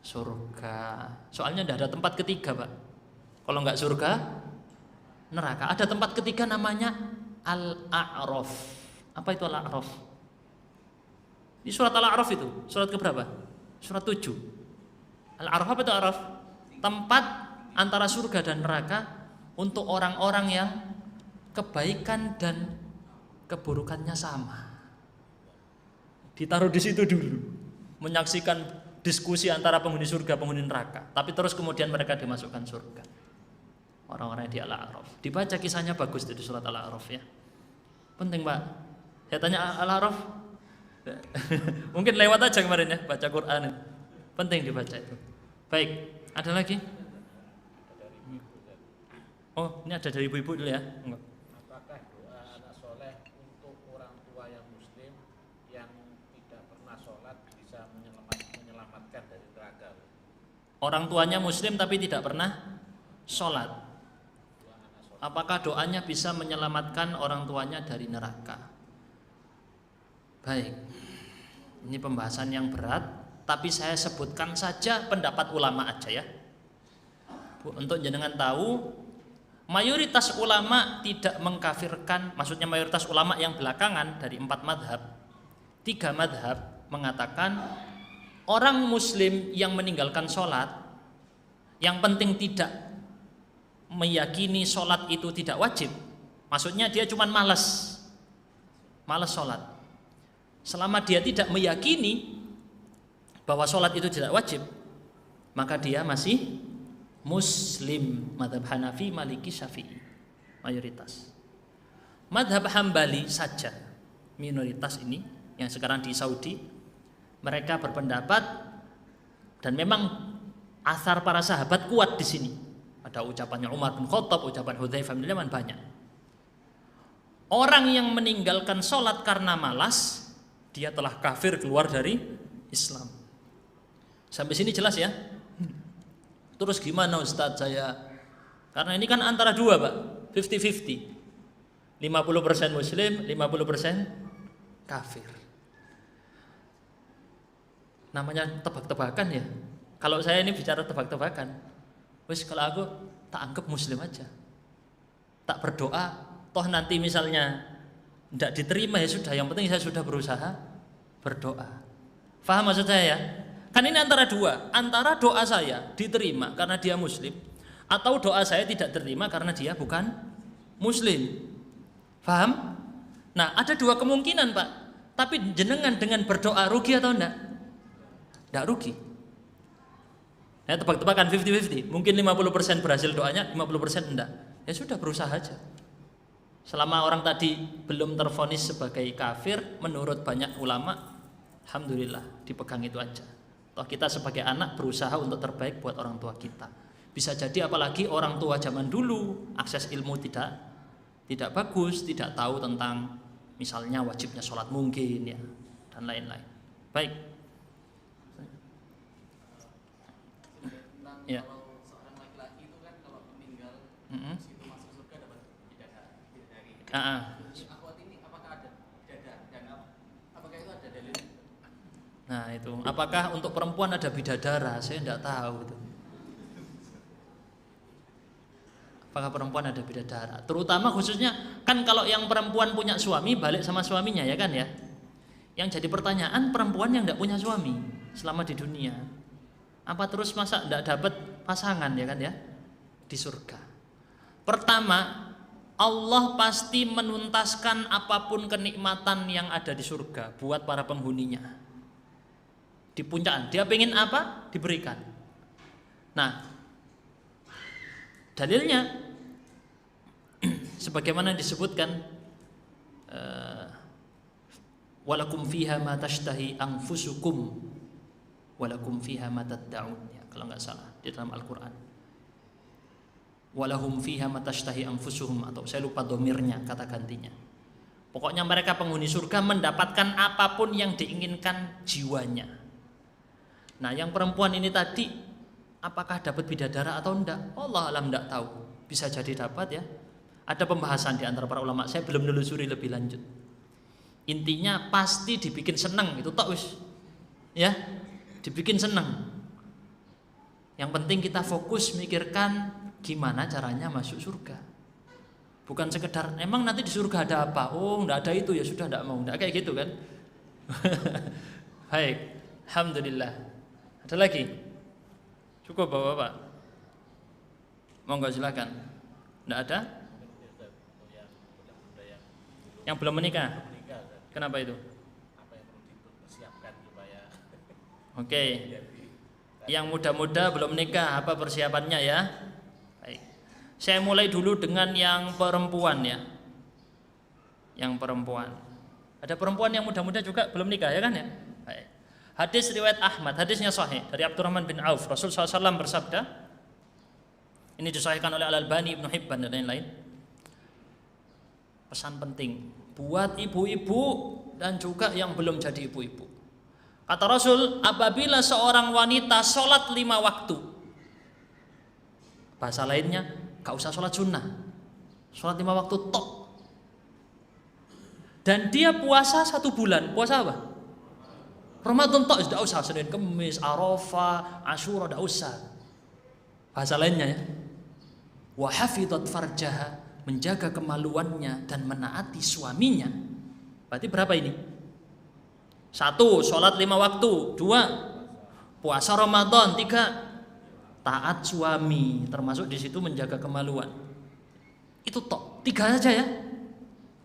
surga. Soalnya tidak ada tempat ketiga Pak. Kalau nggak surga, neraka. Ada tempat ketiga namanya Al-A'raf. Apa itu Al-A'raf? Di surat Al-A'raf itu, surat keberapa? Surat 7. Al-A'raf apa itu A'raf? Tempat antara surga dan neraka untuk orang-orang yang kebaikan dan keburukannya sama. Ditaruh di situ dulu, menyaksikan diskusi antara penghuni surga, penghuni neraka. Tapi terus kemudian mereka dimasukkan surga. Orang-orang di Al-A'raf. Dibaca kisahnya bagus di surat Al-A'raf ya. Penting Pak. Saya tanya Al-A'raf. Mungkin lewat aja kemarin ya, baca Quran. Penting dibaca itu. Baik, ada lagi? Oh, ini ada dari ibu-ibu dulu ya? Enggak. Apakah doa anak soleh untuk orang tua yang muslim yang tidak pernah sholat bisa menyelamatkan dari neraka? Orang tuanya muslim tapi tidak pernah sholat. Apakah doanya bisa menyelamatkan orang tuanya dari neraka? Baik, ini pembahasan yang berat, tapi saya sebutkan saja pendapat ulama aja ya. Untuk jenengan tahu, mayoritas ulama tidak mengkafirkan, maksudnya mayoritas ulama yang belakangan dari 4 madhab, 3 madhab mengatakan orang muslim yang meninggalkan sholat, yang penting tidak meyakini sholat itu tidak wajib, maksudnya dia cuma malas sholat. Selama dia tidak meyakini bahwa sholat itu tidak wajib, maka dia masih muslim. Madhab Hanafi, Maliki, Syafi'i mayoritas. Madhab Hambali saja minoritas ini yang sekarang di Saudi, mereka berpendapat, dan memang asar para sahabat kuat di sini. Ada ucapannya Umar bin Khattab, ucapan Hudzaifah bin Yaman, banyak. Orang yang meninggalkan sholat karena malas, dia telah kafir, keluar dari Islam. Sampai sini jelas ya? Terus gimana Ustadz saya? Karena ini kan antara dua Pak, 50-50. 50% muslim, 50% kafir. Namanya tebak-tebakan ya. Kalau saya ini bicara tebak-tebakan, wis kalau aku tak anggap muslim aja, tak berdoa, toh nanti misalnya tidak diterima ya sudah, yang penting saya sudah berusaha berdoa. Faham maksud saya ya? Kan ini antara dua, antara doa saya diterima karena dia muslim, atau doa saya tidak diterima karena dia bukan muslim. Faham? Nah, ada dua kemungkinan Pak. Tapi jenengan dengan berdoa rugi atau enggak? Enggak rugi. Ya, tebak-tebakan 50-50. Mungkin 50% berhasil doanya, 50% enggak. Ya sudah, berusaha aja. Selama orang tadi belum tervonis sebagai kafir, menurut banyak ulama, alhamdulillah dipegang itu aja. Toh kita sebagai anak berusaha untuk terbaik buat orang tua kita. Bisa jadi apalagi orang tua zaman dulu akses ilmu tidak bagus, tidak tahu tentang misalnya wajibnya sholat mungkin ya, dan lain-lain. Baik. Ya. Kalau seorang laki-laki itu kan kalau meninggal itu masuk surga dapat bidadari. Akhwat ini apakah ada bidadari dan apakah itu ada dalil? Nah itu, apakah untuk perempuan ada bidadara? Saya tidak tahu itu. Apakah perempuan ada bidadara? Terutama khususnya kan kalau yang perempuan punya suami balik sama suaminya ya kan ya. Yang jadi pertanyaan, perempuan yang tidak punya suami selama di dunia, apa terus masa tidak dapat pasangan ya kan ya di surga? Pertama, Allah pasti menuntaskan apapun kenikmatan yang ada di surga buat para penghuninya. Di puncak, dia pengen apa diberikan. Nah, dalilnya sebagaimana disebutkan, walakum fiha ma tashtahi anfusukum walakum fiha ma tad'un, ya, kalau nggak salah di dalam Al-Qur'an. Walahum fiha ma tashtahi anfusuhum, atau saya lupa domirnya, kata gantinya. Pokoknya mereka penghuni surga mendapatkan apapun yang diinginkan jiwanya. Nah, yang perempuan ini tadi apakah dapat bidadara atau enggak? Allah alam enggak tahu. Bisa jadi dapat ya. Ada pembahasan di antara para ulama, saya belum menelusuri lebih lanjut. Intinya pasti dibikin senang, itu tok wis. Ya, dibikin senang. Yang penting kita fokus mikirkan gimana caranya masuk surga. Bukan sekedar emang nanti di surga ada apa? Oh, enggak ada itu ya sudah enggak mau. Enggak kayak gitu kan? Baik. Alhamdulillah. Ada lagi? Cukup Bapak-bapak? Monggo silakan. Enggak ada? Yang belum menikah? Kenapa itu? Apa yang perlu dipersiapkan supaya Oke. Yang muda-muda belum menikah, apa persiapannya ya? Baik. Saya mulai dulu dengan yang perempuan ya. Yang perempuan. Ada perempuan yang muda-muda juga belum nikah ya kan ya? Baik. Hadis riwayat Ahmad, hadisnya sahih dari Abdurrahman bin Auf. Rasul SAW bersabda, ini disahihkan oleh Al-Albani, Ibnu Hibban dan lain-lain. Pesan penting buat ibu-ibu dan juga yang belum jadi ibu-ibu. Kata Rasul, apabila seorang wanita sholat 5 waktu, bahasa lainnya gak usah sholat sunnah, sholat 5 waktu tok, dan dia puasa 1 bulan, puasa apa? Ramadan tok, tidak usah Senin Kemis, Arafah, Asyura, tidak usah. Bahasa lainnya ya, wa hafidhat farjaha, menjaga kemaluannya dan menaati suaminya. Berarti berapa ini? 1, sholat 5 waktu. 2, puasa Ramadan. 3, taat suami, termasuk di situ menjaga kemaluan. Itu tok, 3 saja ya.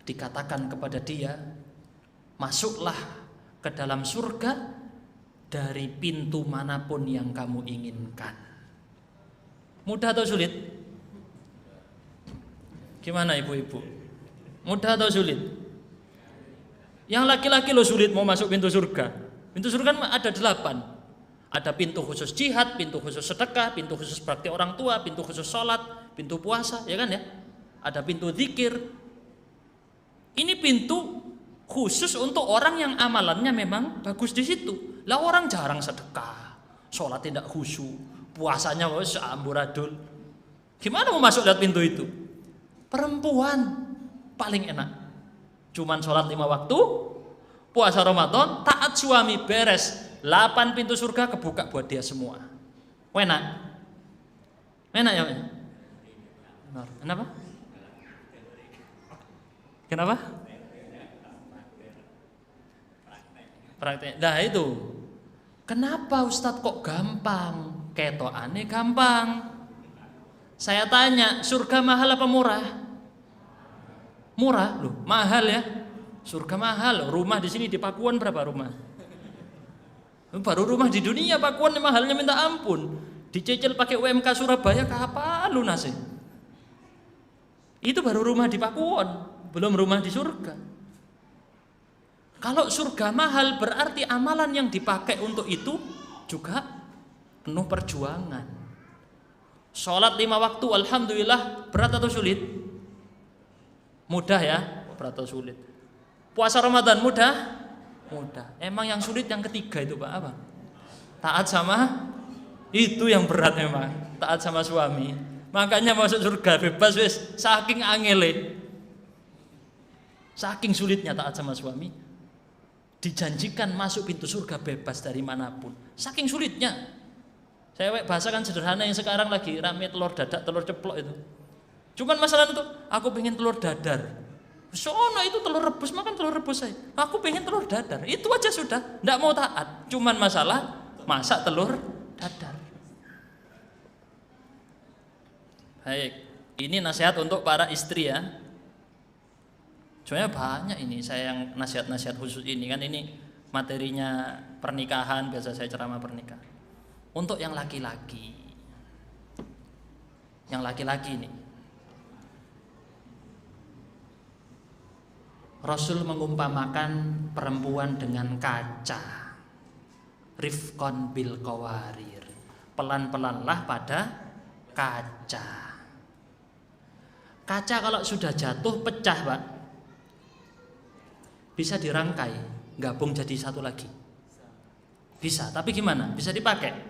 Dikatakan kepada dia, masuklah ke dalam surga dari pintu manapun yang kamu inginkan. Mudah atau sulit? Gimana ibu-ibu? Mudah atau sulit? Yang laki-laki lo sulit mau masuk pintu surga. Pintu surga ada 8. Ada pintu khusus jihad, pintu khusus sedekah, pintu khusus bakti orang tua, pintu khusus sholat, pintu puasa, ya kan ya? Ada pintu zikir. Ini pintu khusus untuk orang yang amalannya memang bagus di situ. Lah orang jarang sedekah, sholat tidak khusyuk, puasanya wes amburadul. Gimana mau masuk lewat pintu itu? Perempuan paling enak. Cuman sholat 5 waktu, puasa Ramadan, taat suami, beres. 8 pintu surga kebuka buat dia semua. Enak? Enak ya? Kenapa? Kenapa? Praktek. Nah itu. Kenapa Ustadz kok gampang? Ketokane gampang. Saya tanya, surga mahal apa murah? Murah loh, mahal ya. Surga mahal. Rumah di sini di Pakuan berapa rumah? Baru rumah di dunia Pakuan mahalnya minta ampun. Dicicil pakai UMK Surabaya kapan lunasnya? Itu baru rumah di Pakuan, belum rumah di surga. Kalau surga mahal berarti amalan yang dipakai untuk itu juga penuh perjuangan. Sholat 5 waktu, alhamdulillah, berat atau sulit? Mudah ya, berat atau sulit? Puasa Ramadan mudah? Mudah. Emang yang sulit yang ketiga itu Pak apa? Taat sama, itu yang berat memang. Taat sama suami. Makanya masuk surga bebas wis, saking angele. Saking sulitnya taat sama suami, dijanjikan masuk pintu surga bebas dari manapun. Saking sulitnya. Saya bahasakan sederhana yang sekarang lagi rame telur dadak, telur ceplok itu. Cuman masalah itu, aku pengen telur dadar. Soalnya itu telur rebus, makan telur rebus saya. Aku pengen telur dadar, itu aja sudah. Nggak mau taat. Cuman masalah masak telur dadar. Baik, ini nasihat untuk para istri ya. Soalnya banyak ini saya yang nasihat-nasihat khusus ini kan ini materinya pernikahan, biasa saya ceramah pernikahan. Untuk yang laki-laki, ini Rasul mengumpamakan perempuan dengan kaca, rifqon bil qawarir, pelan-pelanlah pada kaca. Kaca kalau sudah jatuh pecah Pak, bisa dirangkai, gabung jadi satu lagi. Bisa, tapi gimana? Bisa dipakai?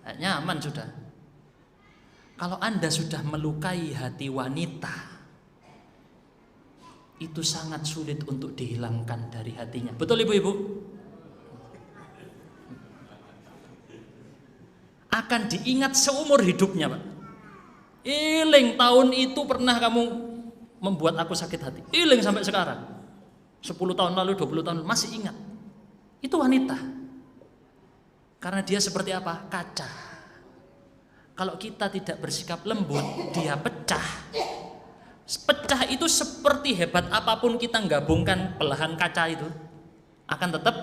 Nyaman sudah. Kalau Anda sudah melukai hati wanita, itu sangat sulit untuk dihilangkan dari hatinya. Betul ibu-ibu? Akan diingat seumur hidupnya Pak. Eling tahun itu pernah kamu membuat aku sakit hati. Iling sampai sekarang. 10 tahun lalu, 20 tahun lalu, masih ingat. Itu wanita. Karena dia seperti apa? Kaca. Kalau kita tidak bersikap lembut, dia pecah. Pecah itu seperti hebat apapun kita gabungkan belahan kaca itu, akan tetap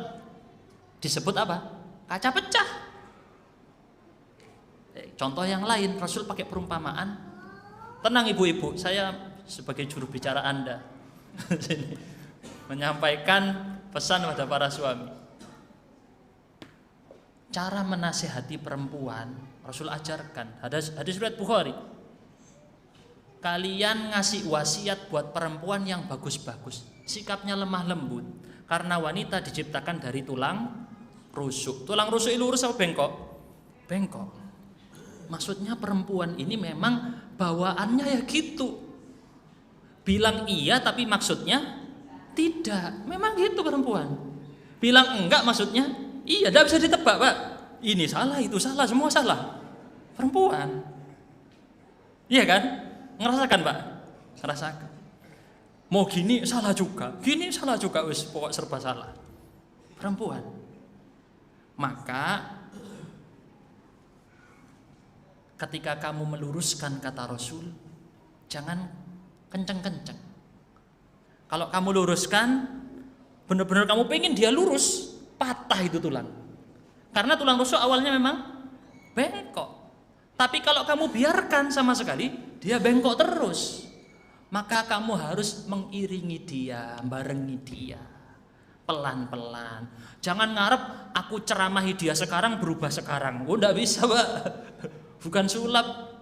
disebut apa? Kaca pecah. Contoh yang lain, Rasul pakai perumpamaan. Tenang ibu-ibu, saya sebagai juru bicara Anda menyampaikan pesan pada para suami. Cara menasihati perempuan, Rasul ajarkan. Hadis riwayat Bukhari. Kalian ngasih wasiat buat perempuan yang bagus-bagus, sikapnya lemah lembut. Karena wanita diciptakan dari tulang rusuk. Tulang rusuk itu lurus apa bengkok? Bengkok. Maksudnya perempuan ini memang bawaannya ya gitu. Bilang iya tapi maksudnya tidak. Memang gitu perempuan. Bilang enggak maksudnya iya, tidak bisa ditebak, Pak. Ini salah, itu salah, semua salah. Perempuan. Iya kan? Ngerasakan, Pak? Ngerasakan. Mau gini salah juga, gini salah juga, wis pokok serba salah. Perempuan. Maka ketika kamu meluruskan kata Rasul, jangan kenceng-kenceng. Kalau kamu luruskan, benar-benar kamu pengen dia lurus, patah itu tulang. Karena tulang rusuk awalnya memang bengkok. Tapi kalau kamu biarkan sama sekali, dia bengkok terus. Maka kamu harus mengiringi dia, barengi dia. Pelan-pelan. Jangan ngarep aku ceramahi dia sekarang berubah sekarang. Oh, enggak bisa, Pak. Bukan sulap.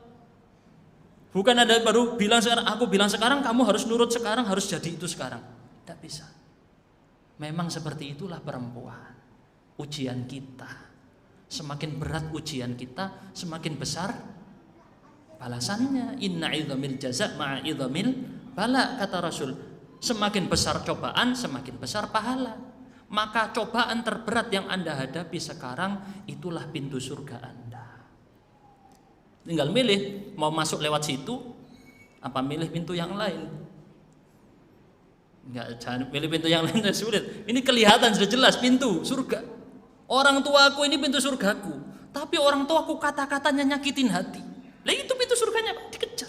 Bukan ada baru bilang sekarang, aku bilang sekarang kamu harus nurut sekarang, harus jadi itu sekarang. Tidak bisa. Memang seperti itulah perempuan. Ujian kita. Semakin berat ujian kita, semakin besar balasannya. Inna idhamil jaza' ma'a idhamil bala, kata Rasul. Semakin besar cobaan, semakin besar pahala. Maka cobaan terberat yang Anda hadapi sekarang, itulah pintu surga Anda. Tinggal milih, mau masuk lewat situ apa milih pintu yang lain. Enggak, jangan pilih pintu yang lain, sulit. Ini kelihatan sudah jelas pintu surga. Orang tuaku ini pintu surgaku, tapi orang tuaku kata-katanya nyakitin hati. Lah itu pintu surganya, Pak, dikejar.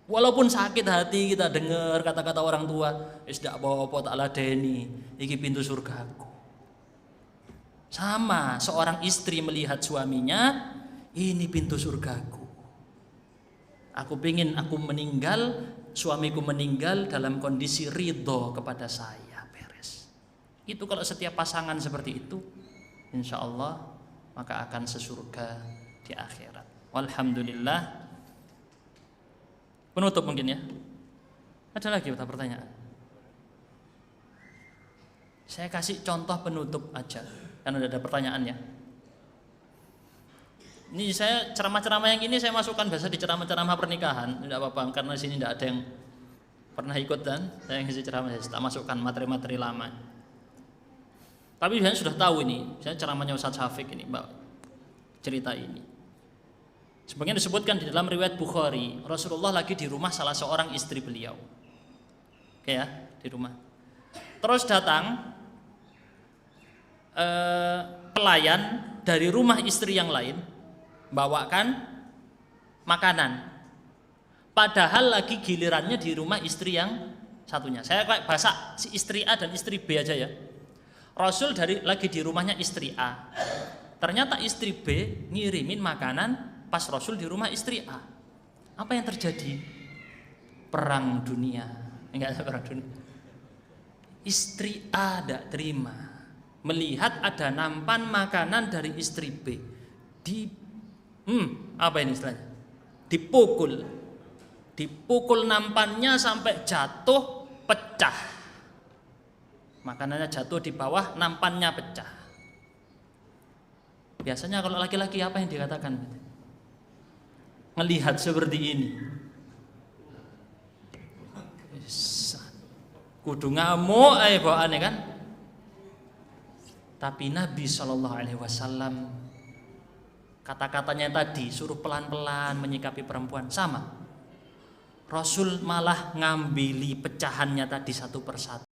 Walaupun sakit hati kita dengar kata-kata orang tua, wis ndak apa-apa tak ladeni, iki pintu surgaku. Sama seorang istri melihat suaminya, ini pintu surgaku. Aku pengen aku meninggal, suamiku meninggal dalam kondisi ridho kepada saya, beres. Itu kalau setiap pasangan seperti itu, insya Allah maka akan sesurga di akhirat. Walhamdulillah. Penutup mungkin ya. Ada lagi pertanyaan? Saya kasih contoh penutup aja, kan udah ada pertanyaannya. Ini saya ceramah-ceramah yang ini saya masukkan biasa di ceramah-ceramah pernikahan, tidak apa-apa karena di sini tidak ada yang pernah ikut dan saya ngisi ceramah, saya tak masukkan materi-materi lama. Tapi saya sudah tahu ini, saya ceramahnya Ustaz Syafiq ini, Mbak, cerita ini. Sebagian disebutkan di dalam riwayat Bukhari, Rasulullah lagi di rumah salah seorang istri beliau. Oke ya, di rumah. Terus datang pelayan dari rumah istri yang lain, bawakan makanan. Padahal lagi gilirannya di rumah istri yang satunya. Saya kayak bahasa si istri A dan istri B aja ya. Rasul lagi di rumahnya istri A. Ternyata istri B ngirimin makanan pas Rasul di rumah istri A. Apa yang terjadi? Perang dunia. Enggak ada perang dunia. Istri A tidak terima melihat ada nampan makanan dari istri B. Apa ini istilahnya? Dipukul nampannya sampai jatuh, pecah. Makanannya jatuh di bawah, nampannya pecah. Biasanya kalau laki-laki apa yang dikatakan? Ngelihat seperti ini, kudu ngamuk bawaannya kan. Tapi Nabi SAW kata-katanya tadi suruh pelan-pelan menyikapi perempuan sama. Rasul malah ngambili pecahannya tadi satu persatu.